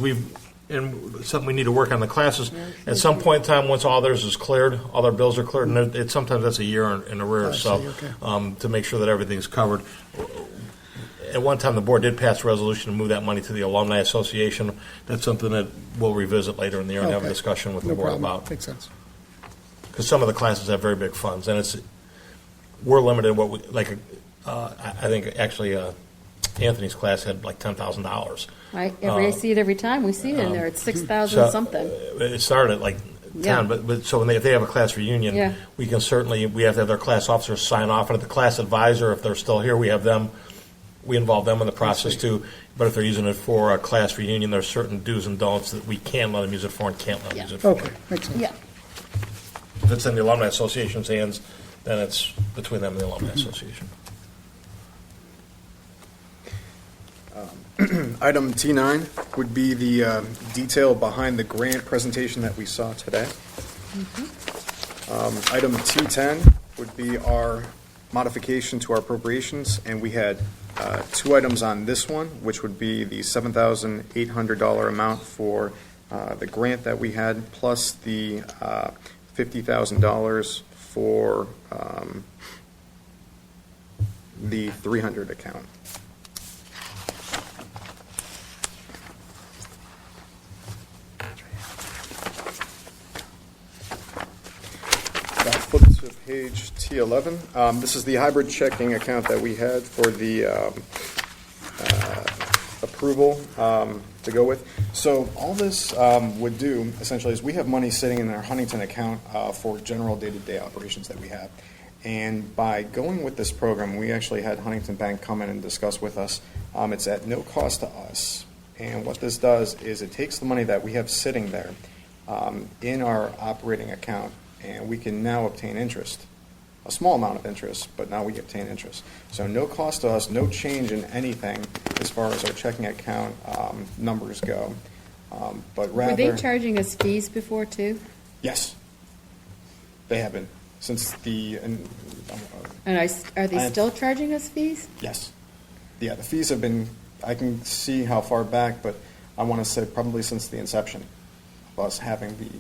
and something we need to work on the classes. At some point in time, once all theirs is cleared, all their bills are cleared, and sometimes that's a year in arrears, so, to make sure that everything's covered. At one time, the board did pass a resolution to move that money to the Alumni Association. That's something that we'll revisit later in the year and have a Okay. discussion with the No board problem. about. Makes sense. Because some of the classes have very big funds, and we're limited in what we, I think actually Anthony's class had like $10,000. I see it every time. We see it in there. It's 6,000 So, something. It started at like 10, Yeah. but so if they have a class reunion, Yeah. we have to have their class officers sign off, and if the class advisor, if they're still here, we involve them in the process too. But if they're using it for a class reunion, there's certain do's and don'ts that we can let them use it for and can't let them use it for. Okay, makes sense. Yeah. If it's in the Alumni Association's hands, then it's between them and the Alumni Association. Item T9 would be the detail behind the grant presentation that we saw today. Item T10 would be our modification to our appropriations, and we had two items on this one, which would be the $7,800 amount for the grant that we had, plus the $50,000 for the 300 account. Flip to page T11. This is the hybrid checking account that we had for the approval to go with. So all this would do essentially is we have money sitting in our Huntington account for general day-to-day operations that we have. And by going with this program, we actually had Huntington Bank come in and discuss with us. It's at no cost to us. And what this does is it takes the money that we have sitting there in our operating account, and we can now obtain interest. A small amount of interest, but now we obtain interest. So no cost to us, no change in anything as far as our checking account numbers go. But rather... Were they charging us fees before, too? Yes. They have been. Since the... Are they still charging us fees? Yes. Yeah, the fees have been... I can see how far back, but I want to say probably since the inception of us having the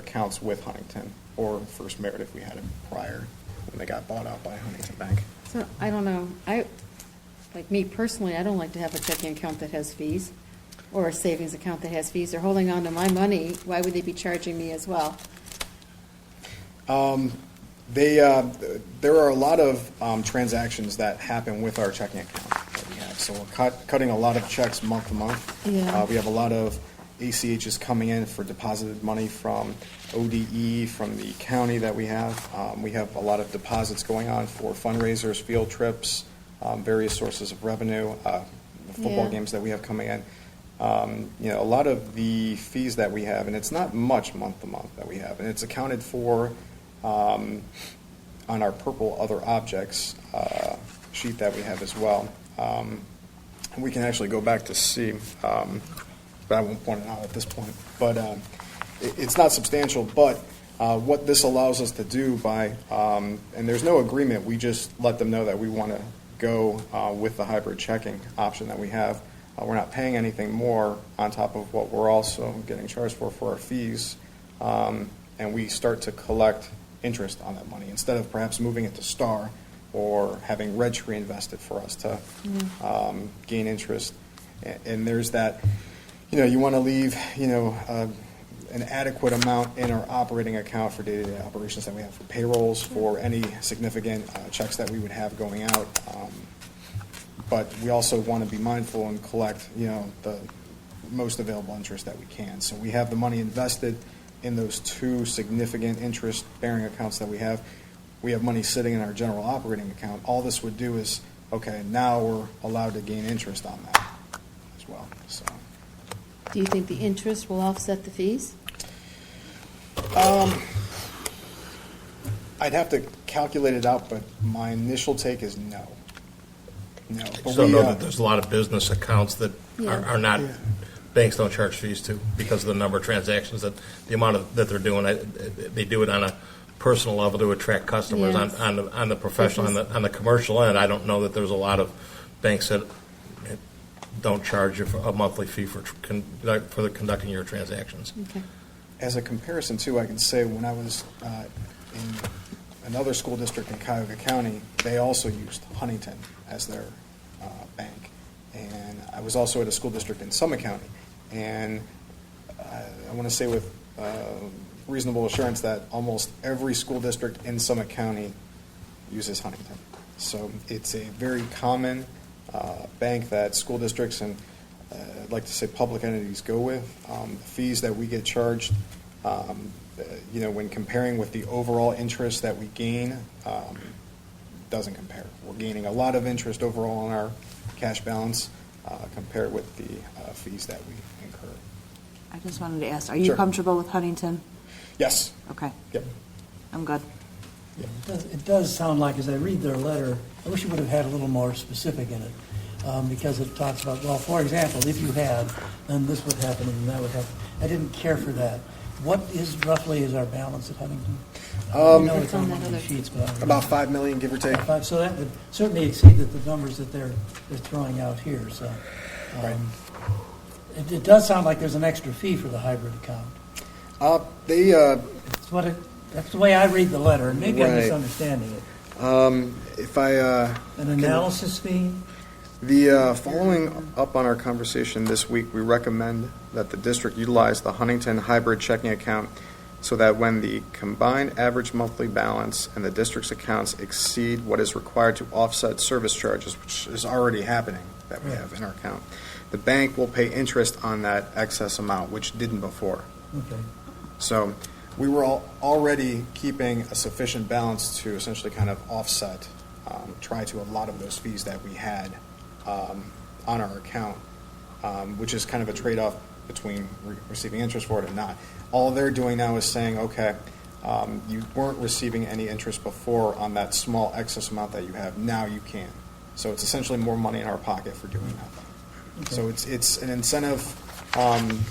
accounts with Huntington, or First Merit if we had it prior, when they got bought out by Huntington Bank. So, I don't know. Like me personally, I don't like to have a checking account that has fees, or a savings account that has fees. They're holding on to my money. Why would they be charging me as well? There are a lot of transactions that happen with our checking account that we have. So we're cutting a lot of checks month to month. Yeah. We have a lot of ACHs coming in for deposited money from ODE, from the county that we have. We have a lot of deposits going on for fundraisers, field trips, various sources of revenue, the football games that we have coming in. A lot of the fees that we have, and it's not much month to month that we have, and it's accounted for on our purple other objects sheet that we have as well. We can actually go back to see, but I won't point it out at this point. But it's not substantial, but what this allows us to do by, and there's no agreement, we just let them know that we want to go with the hybrid checking option that we have. We're not paying anything more on top of what we're also getting charged for our fees, and we start to collect interest on that money instead of perhaps moving it to Star or having Red Tree invested for us to gain interest. And there's that, you want to leave, an adequate amount in our operating account for day-to-day operations that we have for payrolls, for any significant checks that we would have going out. But we also want to be mindful and collect, the most available interest that we can. So we have the money invested in those two significant interest-bearing accounts that we have. We have money sitting in our general operating account. All this would do is, okay, now we're allowed to gain interest on that as well. So, Do you think the interest will offset the fees? I'd have to calculate it out, but my initial take is no. No. I still know that there's a lot of business accounts that Yeah. are not banks don't charge fees to because of the number of transactions that the amount that they're doing. They do it on a personal level to attract customers. Yes. On the professional, on the commercial end, I don't know that there's a lot of banks that don't charge you for a monthly fee for conducting your transactions. Okay. As a comparison, too, I can say when I was in another school district in Cuyahoga County, they also used Huntington as their bank. And I was also at a school district in Summit County. And I want to say with reasonable assurance that almost every school district in Summit County uses Huntington. So it's a very common bank that school districts and I'd like to say public entities go with. The fees that we get charged, when comparing with the overall interest that we gain, doesn't compare. We're gaining a lot of interest overall on our cash balance compared with the fees that we incur. I just wanted to ask, are you Sure. comfortable with Huntington? Yes. Okay, Yep. I'm good. It does sound like, as I read their letter, I wish it would have had a little more specific in it, because it talks about, well, for example, if you had, then this would happen and that would happen. I didn't care for that. What is roughly is our balance at Huntington? I know it's on one of the sheets, but I don't About remember. $5 million, give or take. So that would certainly exceed the numbers that they're throwing out here. So Right. it does sound like there's an extra fee for the hybrid account. That's the way I read the letter, and maybe I'm Right. misunderstanding it. If I An analysis fee? Following up on our conversation this week, we recommend that the district utilize the Huntington hybrid checking account so that when the combined average monthly balance and the district's accounts exceed what is required to offset service charges, which is already happening that we have in our account, the bank will pay interest on that excess amount, which didn't before. Okay. So we were already keeping a sufficient balance to essentially kind of offset, try to a lot of those fees that we had on our account, which is kind of a trade-off between receiving interest for it and not. All they're doing now is saying, okay, you weren't receiving any interest before on that small excess amount that you have. Now you can. So it's essentially more money in our pocket for doing that. Okay. So it's an incentive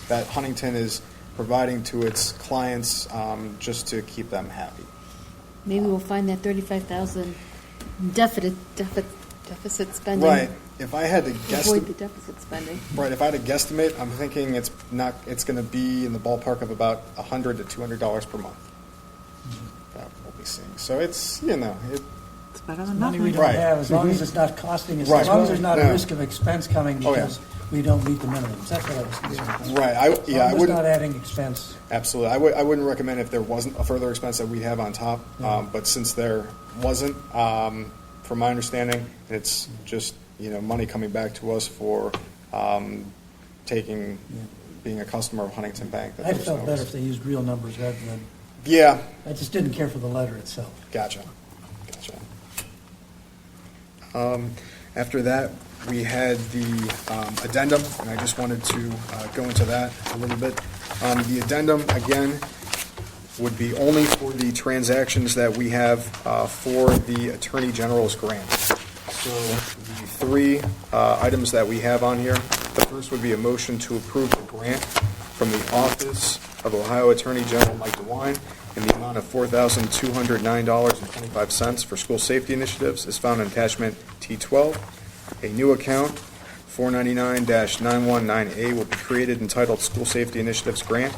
that Huntington is providing to its clients just to keep them happy. Maybe we'll find that 35,000 deficit spending. Right. If I had to guess, Avoid the deficit spending. right. If I had to guesstimate, I'm thinking it's going to be in the ballpark of about $100 to $200 per month. That we'll be seeing. So it's It's better than Money we nothing. don't Right. have, as long as it's not costing us, Right. as long as there's not a Yeah. risk of expense coming Oh, yeah. because we don't meet the minimums. That's what I was concerned. right. As long as I it's wouldn't. not adding expense. Absolutely. I wouldn't recommend if there wasn't a further expense that we'd have on top. But since there wasn't, from my understanding, it's just money coming back to us for being a customer of Huntington Bank. that I'd there's felt no- better if they used real numbers rather than, Yeah. I just didn't care for the letter itself. Gotcha. After that, we had the addendum, and I just wanted to go into that a little bit. The addendum, again, would be only for the transactions that we have for the Attorney General's grant. So the three items that we have on here, the first would be a motion to approve the grant from the Office of Ohio Attorney General Mike DeWine in the amount of $4,209.25 for school safety initiatives is found in attachment T12. A new account, 499-919A, will be created entitled School Safety Initiatives Grant.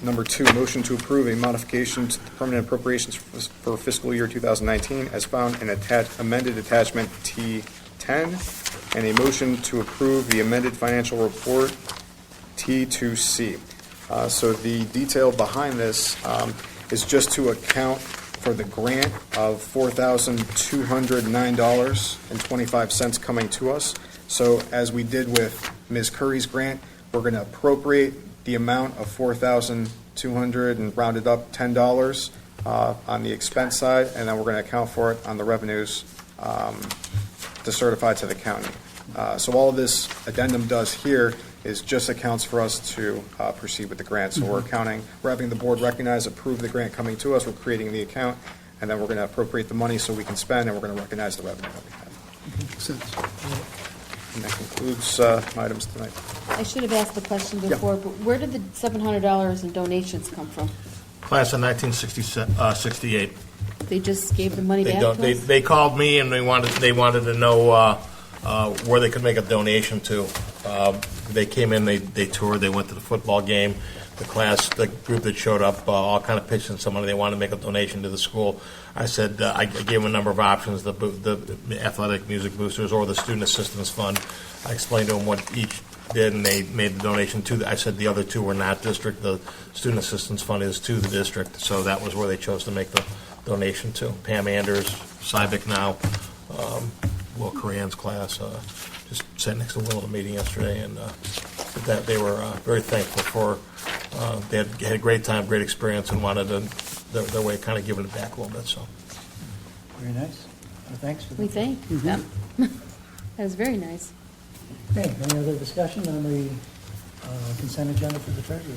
Number two, motion to approve a modification to the permanent appropriations for fiscal year 2019 as found in amended attachment T10, and a motion to approve the amended financial report T2C. So the detail behind this is just to account for the grant of $4,209.25 coming to us. So as we did with Ms. Curry's grant, we're going to appropriate the amount of $4,200 and rounded up $10 on the expense side, and then we're going to account for it on the revenues to certify to the county. So all of this addendum does here is just accounts for us to proceed with the grant. So we're having the board recognize, approve the grant coming to us, we're creating the account, and then we're going to appropriate the money so we can spend, and we're going to recognize the revenue that we have. Makes sense. And that concludes my items tonight. I should have asked the question before, but where did the $700 in donations come from? Class of 1968. They just gave the money They back don't. to us? They called me and they wanted to know where they could make a donation to. They came in, they toured, they went to the football game. The group that showed up, all kind of pitched in some money. They wanted to make a donation to the school. I said I gave them a number of options: the athletic music boosters or the student assistance fund. I explained to them what each did, and they made the donation to. I said the other two were not district. The student assistance fund is to the district, so that was where they chose to make the donation to. Pam Anders, Cybic now, Will Coran's class. Just sat next to Will at a meeting yesterday, and that they were very thankful for. They had a great time, great experience, and wanted their way of kind of giving it back a little bit. So Very nice. Well, thanks for that. We thank them. That was very nice. Okay, any other discussion on the consent agenda for the treasurer?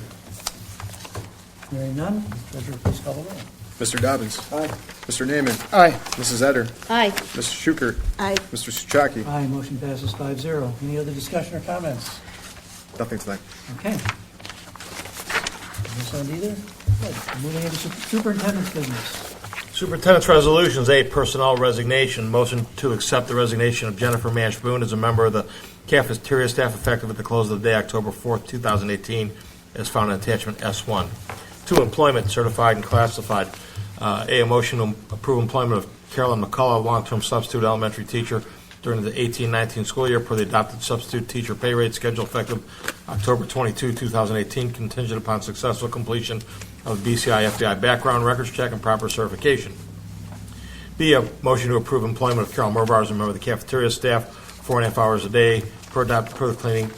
Hearing none, treasurer, please call the roll. Mr. Dobbins. Aye. Mr. Naaman. Aye. Mrs. Etter. Aye. Mr. Schuker. Aye. Mr. Souchaki. Aye, motion passes 5-0. Any other discussion or comments? Nothing tonight. Okay. This end either? Good. Moving into superintendent's business. Superintendent's resolutions: A, personnel resignation. Motion to accept the resignation of Jennifer Mash Boone as a member of the cafeteria staff effective at the close of the day, October 4th, 2018, as found in attachment S1. 2, employment, certified and classified. A motion to approve employment of Carolyn McCullough, long-term substitute elementary teacher during the 18-19 school year per the adopted substitute teacher pay rate schedule effective October 22, 2018, contingent upon successful completion of BCI FBI background records check and proper certification. B, a motion to approve employment of Carol Murbar as a member of the cafeteria staff, 4.5 hours a day per the cleaning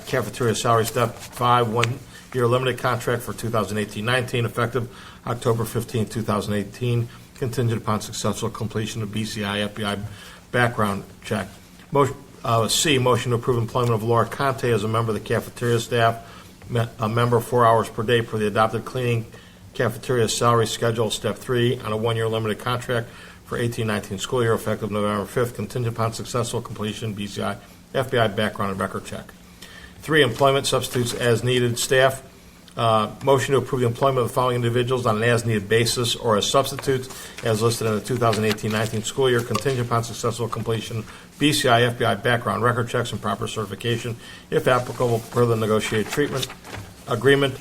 cafeteria salary step 5, 1-year limited contract for 2018-19, effective October 15, 2018, contingent upon successful completion of BCI FBI background check. C, motion to approve employment of Laura Conte as a member of the cafeteria staff, a member 4 hours per day per the adopted cleaning cafeteria salary schedule, step 3, on a 1-year limited contract for 18-19 school year, effective November 5th, contingent upon successful completion BCI FBI background and record check. 3, employment substitutes as needed staff. Motion to approve the employment of the following individuals on an as-needed basis or as substitutes as listed in the 2018-19 school year, contingent upon successful completion BCI FBI background record checks and proper certification, if applicable, per the negotiated treatment agreement.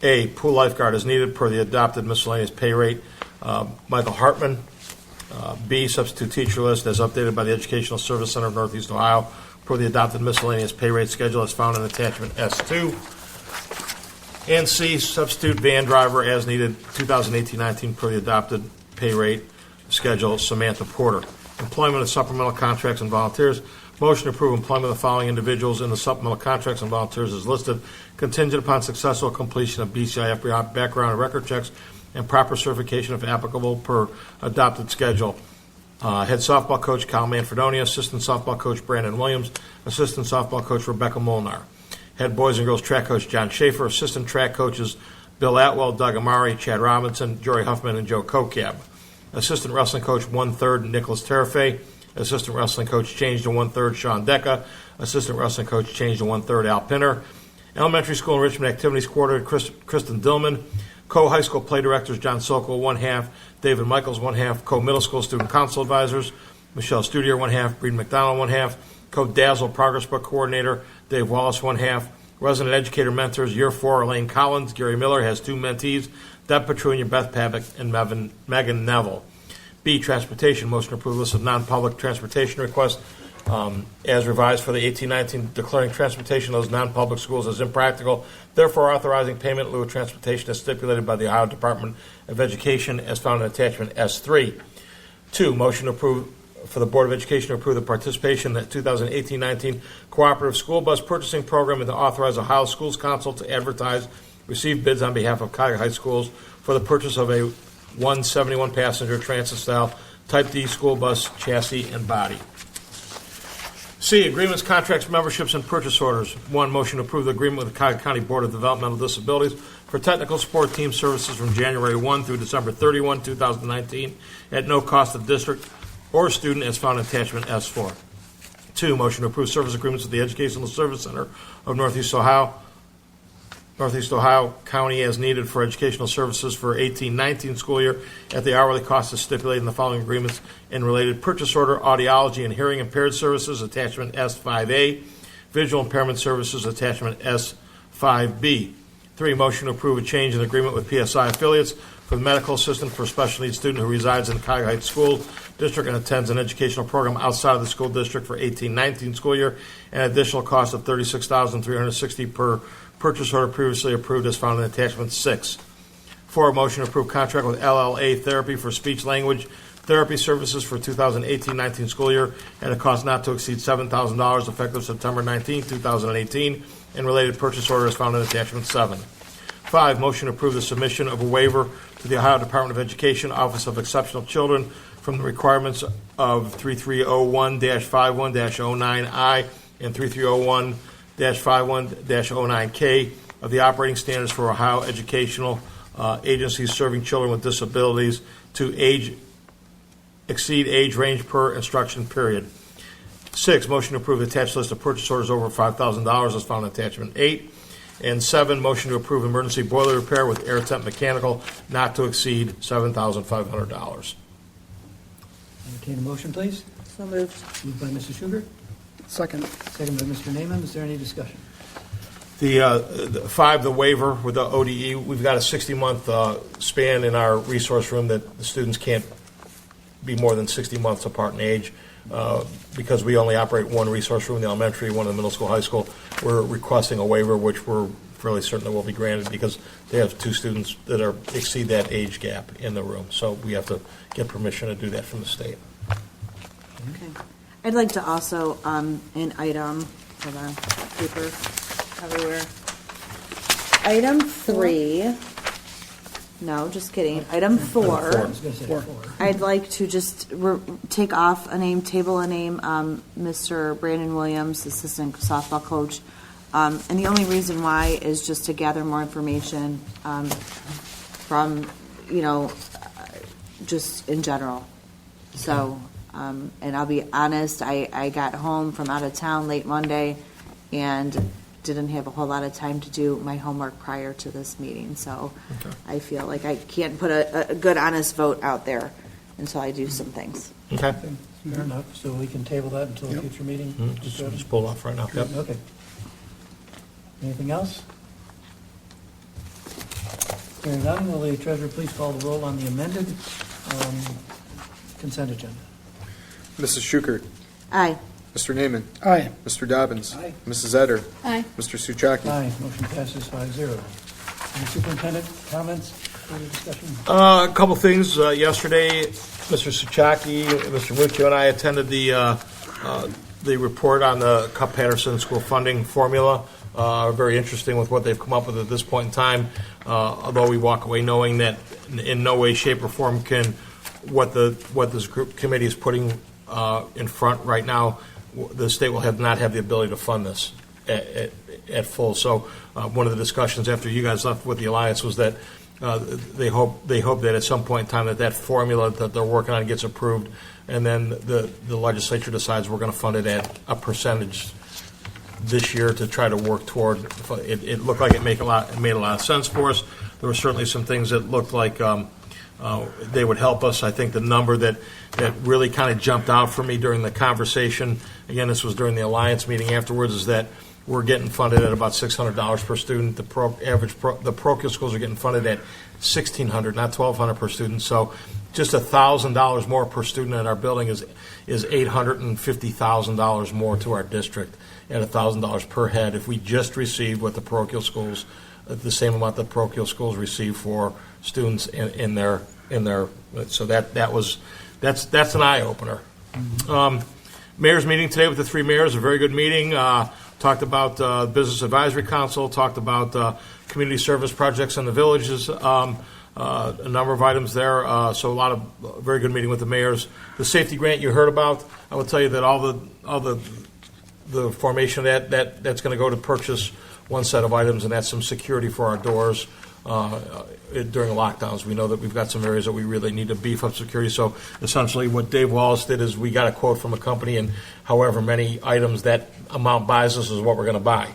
A, pool lifeguard as needed per the adopted miscellaneous pay rate, Michael Hartman. B, substitute teacher list as updated by the Educational Service Center of Northeast Ohio per the adopted miscellaneous pay rate schedule as found in attachment S2. And C, substitute van driver as needed 2018-19 per the adopted pay rate schedule, Samantha Porter. Employment of supplemental contracts and volunteers. Motion to approve employment of the following individuals in the supplemental contracts and volunteers as listed, contingent upon successful completion of BCI FBI background and record checks and proper certification if applicable per adopted schedule. Head softball coach Kyle Manfredonia, assistant softball coach Brandon Williams, assistant softball coach Rebecca Molnar. Head boys and girls track coach John Schaefer, assistant track coaches Bill Atwell, Doug Amari, Chad Robinson, Jory Huffman, and Joe Kokab. Assistant wrestling coach 1/3 Nicholas Terafay. Assistant wrestling coach changed to 1/3 Sean Decca. Assistant wrestling coach changed to 1/3 Al Pinner. Elementary school enrichment activities coordinator Kristen Dillman. Co-high school play directors John Sokol 1/2, David Michaels 1/2. Co-middle school student council advisors Michelle Studier 1/2, Breed McDonald 1/2. Co-Dazzle progress book coordinator Dave Wallace 1/2. Resident educator mentors Year 4 Elaine Collins. Gary Miller has 2 mentees, Deb Petrunia, Beth Pavick, and Megan Neville. B, transportation. Motion to approve list of non-public transportation requests as revised for the 18-19, declaring transportation of those non-public schools as impractical, therefore authorizing payment in lieu of transportation as stipulated by the Ohio Department of Education as found in attachment S3. 2, motion to approve for the Board of Education to approve the participation in the 2018-19 Cooperative School Bus Purchasing Program and to authorize Ohio Schools Council to advertise, receive bids on behalf of Cuyahoga High Schools for the purchase of a 171-passenger transit-style Type D school bus chassis and body. C, agreements, contracts, memberships, and purchase orders. 1, motion to approve the agreement with the Cuyahoga County Board of Developmental Disabilities for technical support team services from January 1 through December 31, 2019, at no cost to the district or student as found in attachment S4. 2, motion to approve service agreements with the Educational Service Center of Northeast Ohio County as needed for educational services for 18-19 school year at the hourly cost as stipulated in the following agreements and related purchase order: audiology and hearing impaired services, attachment S5A, visual impairment services, attachment S5B. 3, motion to approve a change in agreement with PSI Affiliates for the medical assistant for a special needs student who resides in the Cuyahoga Heights School District and attends an educational program outside of the school district for 18-19 school year, an additional cost of $36,360 per purchase order previously approved as found in attachment 6. 4, motion to approve contract with LLA Therapy for speech language therapy services for 2018-19 school year at a cost not to exceed $7,000 effective September 19, 2018, and related purchase order as found in attachment 7. 5, motion to approve the submission of a waiver to the Ohio Department of Education Office of Exceptional Children from the requirements of 3301-51-09I and 3301-51-09K of the operating standards for Ohio educational agencies serving children with disabilities to exceed age range per instruction period. 6, motion to approve the attached list of purchase orders over $5,000 as found in attachment 8. And 7, motion to approve emergency boiler repair with Air Temp Mechanical not to exceed $7,500. Entertain a motion, please. So moved. Moved by Mr. Sugar, Second. second by Mr. Naaman. Is there any discussion? The 5, the waiver with the ODE, we've got a 60-month span in our resource room that the students can't be more than 60 months apart in age. Because we only operate one resource room in the elementary, one in the middle school, high school, we're requesting a waiver, which we're fairly certain that will be granted because they have 2 students that exceed that age gap in the room. So we have to get permission to do that from the state. Okay. I'd like to also, an item, hold on, paper everywhere. Item 3, no, just kidding. Item 4. I was going to say 4. I'd like to just take off a name, table a name, Mr. Brandon Williams, assistant softball coach. And the only reason why is just to gather more information from, just in general. So, and I'll be honest, I got home from out of town late Monday and didn't have a whole lot of time to do my homework prior to this meeting. So I feel like I can't put a good, honest vote out there until I do some things. Okay. Fair enough. So we can table that until a future meeting? Just pull it off right now. Yep. Okay. Anything else? Hearing none, will the treasurer please call the roll on the amended consent agenda? Mrs. Schukert. Aye. Mr. Naaman. Aye. Mr. Dobbins. Aye. Mrs. Etter. Aye. Mr. Souchaki. Aye, motion passes 5-0. Any superintendent comments, further discussion? A couple things. Yesterday, Mr. Souchaki, Mr. Muccio, and I attended the report on the Cup-Patterson School funding formula. Very interesting with what they've come up with at this point in time, although we walk away knowing that in no way, shape, or form can what this group committee is putting in front right now, the state will not have the ability to fund this at full. So one of the discussions after you guys left with the Alliance was that they hope that at some point in time that formula that they're working on gets approved, and then the legislature decides we're going to fund it at a percentage this year to try to work toward. It looked like it made a lot of sense for us. There were certainly some things that looked like they would help us. I think the number that really kind of jumped out for me during the conversation, again, this was during the Alliance meeting afterwards, is that we're getting funded at about $600 per student. The parochial schools are getting funded at $1,600, not $1,200 per student. So just $1,000 more per student in our building is $850,000 more to our district at $1,000 per head if we just received what the parochial schools, the same amount that parochial schools receive for students in their. So that's an eye opener. Mayor's meeting today with the 3 mayors, a very good meeting. Talked about Business Advisory Council, talked about community service projects in the villages, a number of items there. So a lot of very good meeting with the mayors. The safety grant you heard about, I will tell you that all the formation of that's going to go to purchase one set of items, and that's some security for our doors during lockdowns. We know that we've got some areas that we really need to beef up security. So essentially what Dave Wallace did is we got a quote from a company, and however many items that amount buys us is what we're going to buy.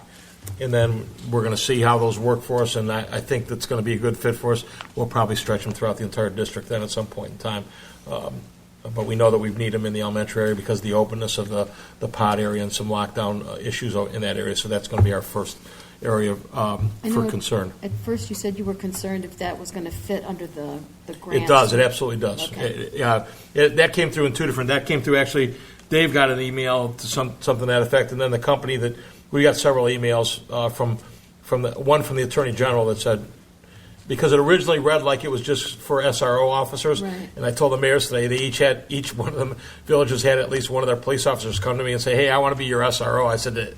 And then we're going to see how those work for us, and I think that's going to be a good fit for us. We'll probably stretch them throughout the entire district then at some point in time. But we know that we need them in the elementary area because of the openness of the pod area and some lockdown issues in that area. So that's going to be our first area for concern. At first, you said you were concerned if that was going to fit under the grant. It does. It absolutely does. Okay. That came through in two different. That came through actually. Dave got an email to something to that effect, and then the company that we got several emails from the one from the Attorney General that said, because it originally read like it was just for SRO officers, right. And I told the mayors today they each one of them villages had at least one of their police officers come to me and say, "Hey, I want to be your SRO." I said that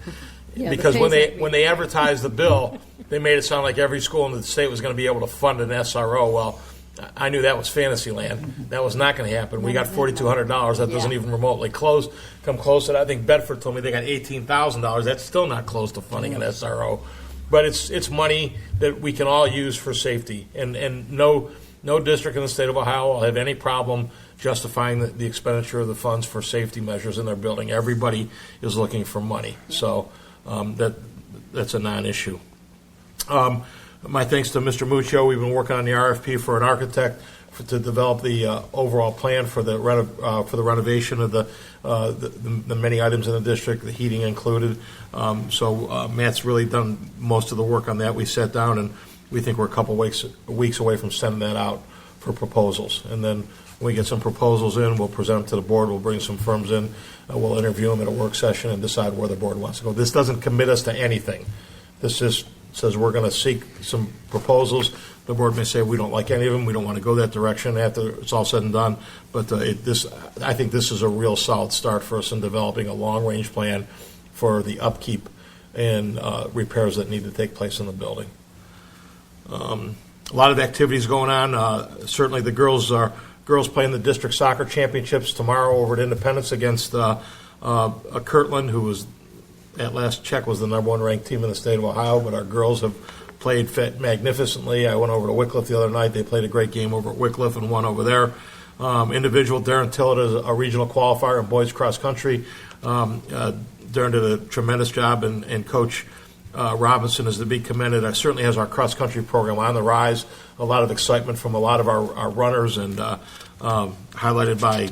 because when they advertised the bill, they made it sound like every school in the state was going to be able to fund an SRO. Well, I knew that was fantasy land. That was not going to happen. We got $4,200. That doesn't even remotely come close. And I think Bedford told me they got $18,000. That's still not close to funding an SRO. But it's money that we can all use for safety. And no district in the state of Ohio will have any problem justifying the expenditure of the funds for safety measures in their building. Everybody is looking for money. So that's a non-issue. My thanks to Mr. Muccio. We've been working on the RFP for an architect to develop the overall plan for the renovation of the many items in the district, the heating included. So Matt's really done most of the work on that. We sat down and we think we're a couple weeks away from sending that out for proposals. And then when we get some proposals in, we'll present them to the board. We'll bring some firms in. We'll interview them at a work session and decide where the board wants to go. This doesn't commit us to anything. This just says we're going to seek some proposals. The board may say we don't like any of them. We don't want to go that direction after it's all said and done. But I think this is a real solid start for us in developing a long-range plan for the upkeep and repairs that need to take place in the building. A lot of activities going on. Certainly the girls playing the district soccer championships tomorrow over at Independence against Kirtland, who was at last check was the number one ranked team in the state of Ohio. But our girls have played magnificently. I went over to Wycliffe the other night. They played a great game over at Wycliffe and won over there. Individual, Darren Tillett is a regional qualifier in boys cross country. Darren did a tremendous job, and Coach Robinson is to be commended. Certainly has our cross country program on the rise. A lot of excitement from a lot of our runners, and highlighted by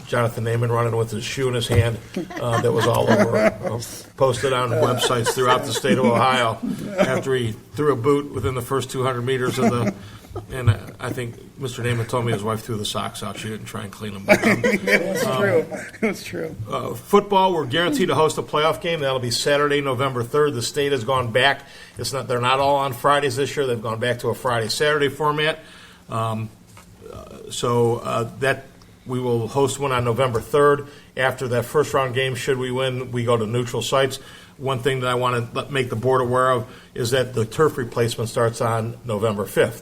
Jonathan Naiman running with his shoe in his hand that was all over, posted on websites throughout the state of Ohio after he threw a boot within the first 200 meters of the. And I think Mr. Naiman told me his wife threw the socks out. She didn't try and clean them. It's true. It's true. Football, we're guaranteed to host a playoff game. That'll be Saturday, November 3rd. The state has gone back. They're not all on Fridays this year. They've gone back to a Friday-Saturday format. So that we will host one on November 3rd. After that first round game, should we win, we go to neutral sites. One thing that I want to make the board aware of is that the turf replacement starts on November 5th.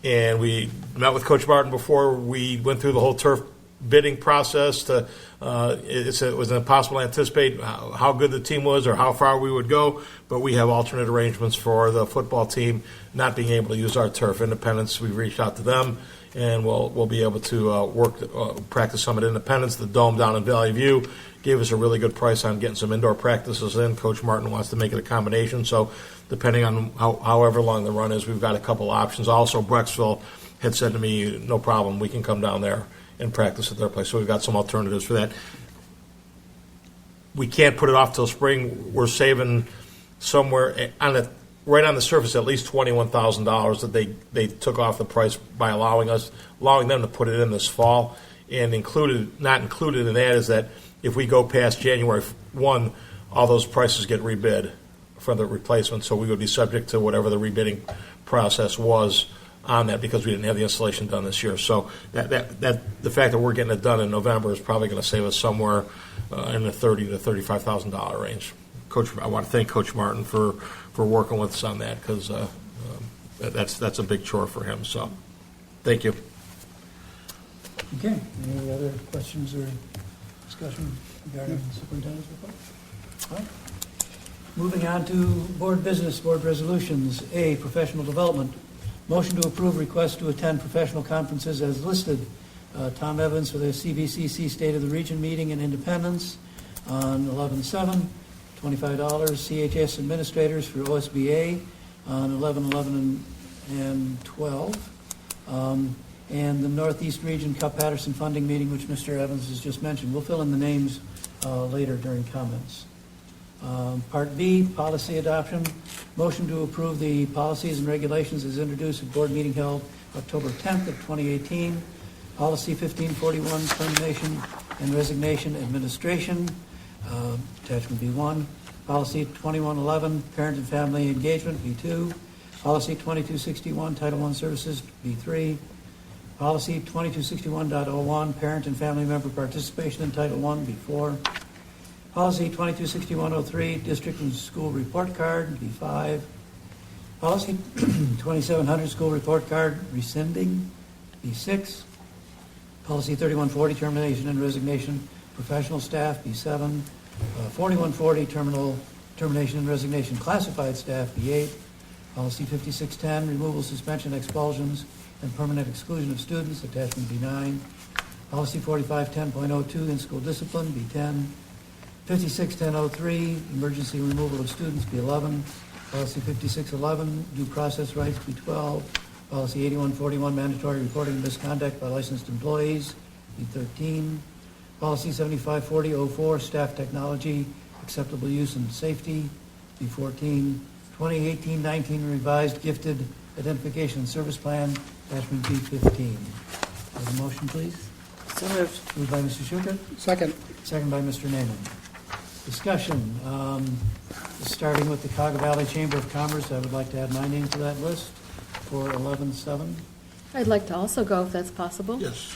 And we met with Coach Martin before we went through the whole turf bidding process. It was impossible to anticipate how good the team was or how far we would go, but we have alternate arrangements for the football team not being able to use our turf. Independence, we've reached out to them, and we'll be able to practice some at Independence. The Dome down in Valley View gave us a really good price on getting some indoor practices in. Coach Martin wants to make it a combination, so depending on however long the run is, we've got a couple options. Also, Brecksville had said to me, no problem, we can come down there and practice at their place. So we've got some alternatives for that. We can't put it off till spring. We're saving somewhere right on the surface at least $21,000 that they took off the price by allowing them to put it in this fall. And not included in that is that if we go past January 1, all those prices get rebid for the replacement. So we would be subject to whatever the rebidding process was on that because we didn't have the installation done this year. So that the fact that we're getting it done in November is probably going to save us somewhere in the $30,000 to $35,000 range. Coach, I want to thank Coach Martin for working with us on that because that's a big chore for him. So thank you. Okay. Any other questions or discussion regarding the superintendent's report? All right. Moving on to board business, board resolutions. A, professional development. Motion to approve request to attend professional conferences as listed. Tom Evans for the CVCC State of the Region meeting in Independence on 11/7, $25. CHS administrators for OSBA on 11/11 and 12. And the Northeast Region Cup Patterson funding meeting, which Mr. Evans has just mentioned. We'll fill in the names later during comments. Part B, policy adoption. Motion to approve the policies and regulations as introduced at board meeting held October 10th of 2018. Policy 1541, termination and resignation administration, attachment B1. Policy 2111, parent and family engagement, B2. Policy 2261, Title I services, B3. Policy 2261.01, parent and family member participation in Title I, B4. Policy 2261.03, district and school report card, B5. Policy 2700, school report card rescinding, B6. Policy 3140, termination and resignation, professional staff, B7. 4140, termination and resignation, classified staff, B8. Policy 5610, removal, suspension, expulsions, and permanent exclusion of students, attachment B9. Policy 4510.02, in-school discipline, B10. 5610.03, emergency removal of students, B11. Policy 5611, due process rights, B12. Policy 8141, mandatory reporting of misconduct by licensed employees, B13. Policy 7540.04, staff technology, acceptable use and safety, B14. 2018-19 revised gifted identification and service plan, attachment B15. Have a motion, please? So moved. Moved by Mr. Schukert. Second. Second by Mr. Naaman. Discussion. Starting with the Cuyahoga Valley Chamber of Commerce, I would like to add my name to that list for 11/7. I'd like to also go if that's possible. Yes.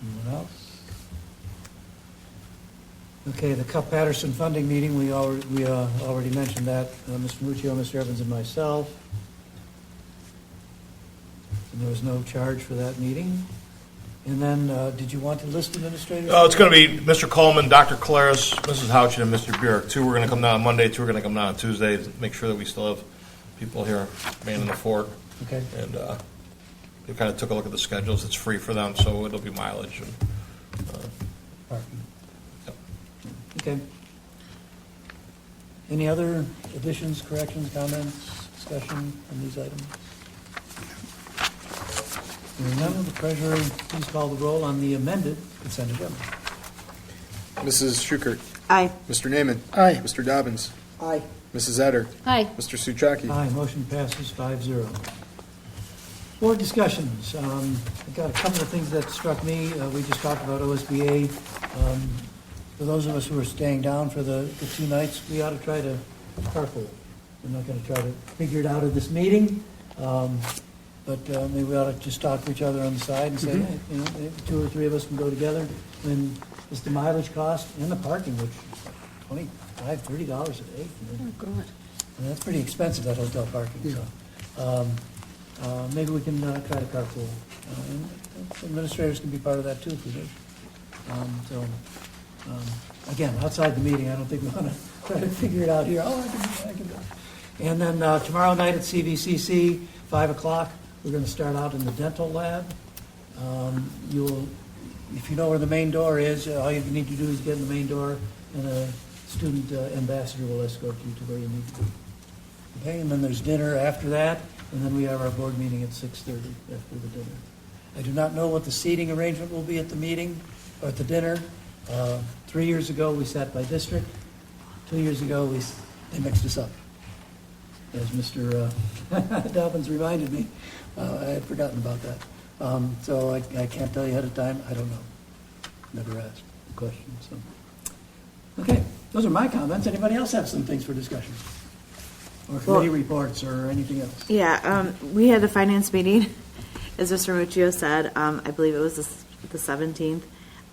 Anyone else? Okay, the Cup Patterson funding meeting, we already mentioned that, Mr. Muccio, Mr. Evans, and myself. And there was no charge for that meeting. And then, did you want to list administrators? It's going to be Mr. Coleman, Dr. Claris, Mrs. Houchin, and Mr. Burek. Two are going to come down on Monday, two are going to come down on Tuesday to make sure that we still have people here manning the fort. Okay. And we kind of took a look at the schedules. It's free for them, so it'll be mileage. And, Parking. yep. Okay. Any other additions, corrections, comments, discussion on these items? Hearing none, will the treasurer please call the roll on the amended consent agenda? Mrs. Schukert. Aye. Mr. Naaman. Aye. Mr. Dobbins. Aye. Mrs. Etter. Hi. Mr. Souchaki. Aye, motion passes 5-0. Board discussions. I've got a couple of things that struck me. We just talked about OSBA. For those of us who are staying down for the 2 nights, we ought to try to carpool. We're not going to try to figure it out at this meeting, but maybe we ought to just talk to each other on the side and say, hey, you know, 2 or 3 of us can go together. And it's the mileage cost and the parking, which is $25, $30 a day. Oh, God. And that's pretty expensive, that hotel parking, so. Maybe we can try to carpool. And administrators can be part of that too, if we do. Again, outside the meeting, I don't think we want to try to figure it out here. Oh, I can do it. And then tomorrow night at CVCC, 5 o'clock, we're going to start out in the dental lab. If you know where the main door is, all you need to do is get in the main door, and a student ambassador will escort you to where you need to be. Okay, and then there's dinner after that, and then we have our board meeting at 6:30 after the dinner. I do not know what the seating arrangement will be at the meeting, or at the dinner. 3 years ago, we sat by district. 2 years ago, they mixed us up. As Mr. Dobbins reminded me, I had forgotten about that. So I can't tell you ahead of time. I don't know. Never asked the question. So, okay, those are my comments. Anybody else have some things for discussion? Or committee reports or anything else? Yeah, we had a finance meeting, as Mr. Muccio said. I believe it was the 17th.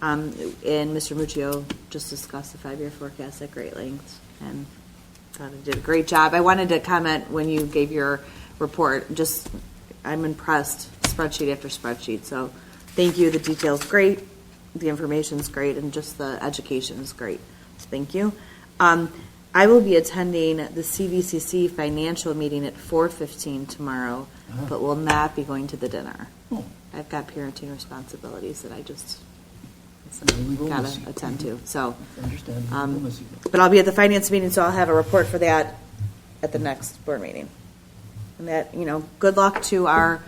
And Mr. Muccio just discussed the 5-year forecast at great length, and thought I did a great job. I wanted to comment when you gave your report. I'm impressed, spreadsheet after spreadsheet. So thank you. The detail's great. the information's great and just the education is great. So thank you. I will be attending the CVCC financial meeting at 4:15 tomorrow, but will not be going to the dinner. Oh. I've got parenting responsibilities that I just We will gotta miss you. attend to. So, Understand. We will miss you. but I'll be at the finance meeting, so I'll have a report for that at the next board meeting. And that, good luck to our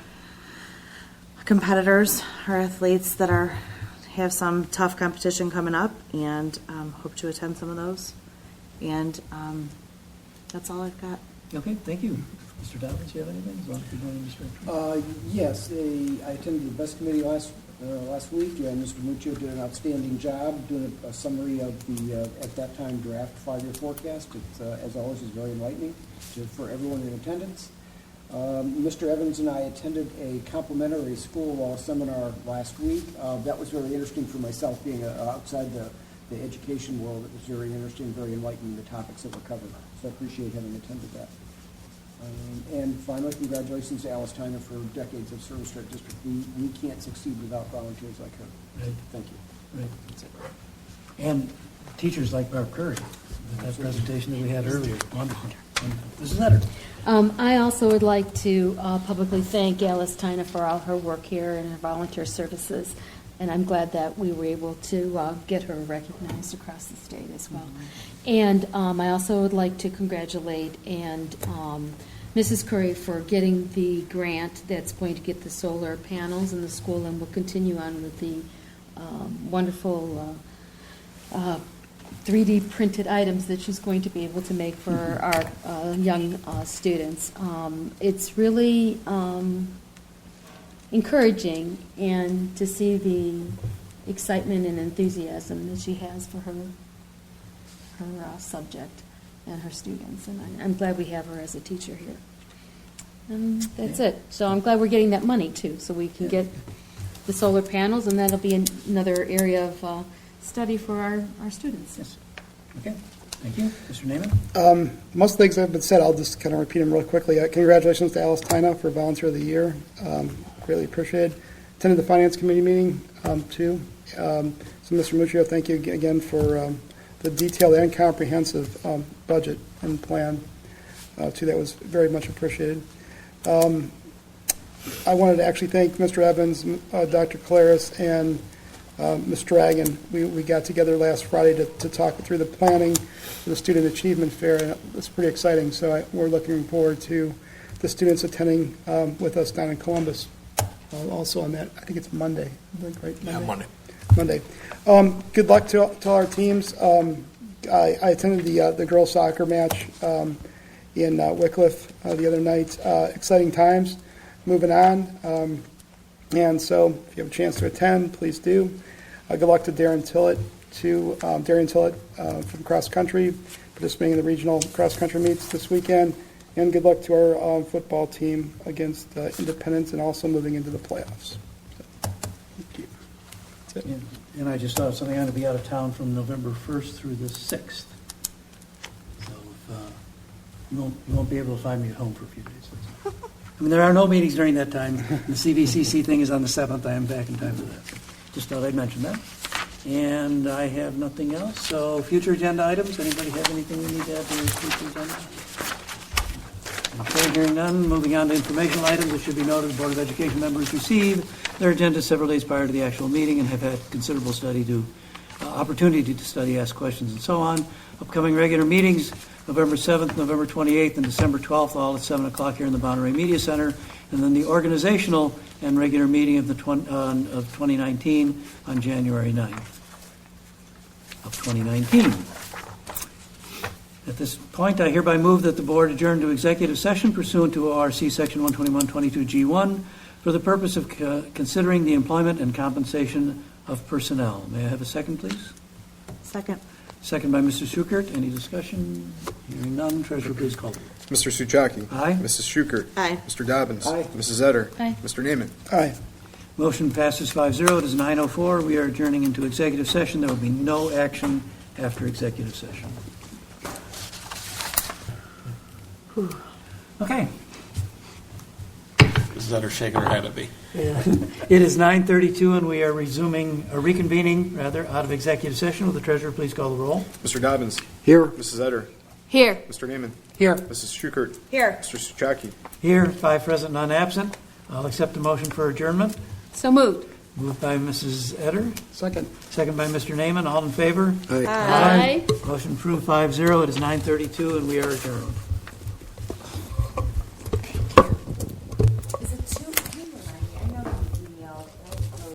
competitors, our athletes that have some tough competition coming up, and hope to attend some of those. And that's all I've got. Okay, thank you. Mr. Dobbins, you have anything? As long as you're going to Yes, I attended the bus committee last week, and Mr. Muccio did an outstanding job doing a summary of the, at that time, draft five-year forecast. It, as always, is very enlightening for everyone in attendance. Mr. Evans and I attended a complimentary school seminar last week. That was very interesting for myself, being outside the education world. It was very interesting, very enlightening, the topics that were covered. So I appreciate having attended that. And finally, congratulations to Alice Tyner for decades of service to our district. We can't succeed without volunteers like her. Right. Thank you. Right. And teachers like Barb Curry, that presentation that we had earlier. Wonderful. Mrs. Etter. I also would like to publicly thank Alice Tyner for all her work here and her volunteer services, and I'm glad that we were able to get her recognized across the state as well. And I also would like to congratulate Mrs. Curry for getting the grant that's going to get the solar panels in the school, and we'll continue on with the wonderful 3D printed items that she's going to be able to make for our young students. It's really encouraging and to see the excitement and enthusiasm that she has for her subject and her students, and I'm glad we have her as a teacher here. And that's it. So I'm glad we're getting that money too, so we can get the solar panels, and that'll be another area of study for our students. Yes. Okay. Thank you. Mr. Naaman? Most things have been said. I'll just kind of repeat them real quickly. Congratulations to Alice Tyna for Volunteer of the Year. Greatly appreciated. Attended the Finance Committee meeting, too. So, Mr. Muccio, thank you again for the detailed and comprehensive budget and plan, too. That was very much appreciated. I wanted to actually thank Mr. Evans, Dr. Claris, and Ms. Dragon. We got together last Friday to talk through the planning for the Student Achievement Fair, and it's pretty exciting. So we're looking forward to the students attending with us down in Columbus. Also on that, I think it's Monday. I think, right? Monday. Yeah, Monday. Good luck to all our teams. I attended the girls soccer match in Wycliffe the other night. Exciting times. Moving on. And so if you have a chance to attend, please do. Good luck to Darren Tillett, from cross country, participating in the regional cross country meets this weekend. And good luck to our football team against Independence and also moving into the playoffs. So, thank you. That's it. And I just thought of something. I'm going to be out of town from November 1st through the 6th. So you won't be able to find me at home for a few days. I mean, there are no meetings during that time. The CVCC thing is on the 7th. I am back in time for that. Just thought I'd mention that. And I have nothing else. So future agenda items. Anybody have anything we need to add to the future agenda? Okay, hearing none. Moving on to informational items. It should be noted the Board of Education members receive their agenda several days prior to the actual meeting and have had considerable opportunity to study, ask questions, and so on. Upcoming regular meetings, November 7th, November 28th, and December 12th, all at 7 o'clock here in the Monterey Media Center. And then the organizational and regular meeting of 2019 on January 9th of 2019. At this point, I hereby move that the board adjourn to executive session pursuant to ORC Section 121.22G1 for the purpose of considering the employment and compensation of personnel. May I have a second, please? Second. Second by Mr. Schukert. Any discussion? Hearing none. Treasurer, please call the roll. Mr. Suchaki. Aye. Mrs. Schukert. Aye. Mr. Dobbins. Aye. Mrs. Etter. Aye. Mr. Naaman. Aye. Motion passes 5-0. It is 9:04. We are adjourning into executive session. There will be no action after executive session. Okay. Mrs. Etter shaking her head at me. It is 9:32, and we are reconvening out of executive session. Will the treasurer please call the roll? Mr. Dobbins. Here. Mrs. Etter. Here. Mr. Neiman. Here. Mrs. Schukert. Here. Mr. Souchaki. Here, 5 present, none absent. I'll accept the motion for adjournment. So moved. Moved by Mrs. Etter, Second. second by Mr. Neiman. All in favor? Aye. Motion approved 5-0. It is 9:32, and we are adjourned.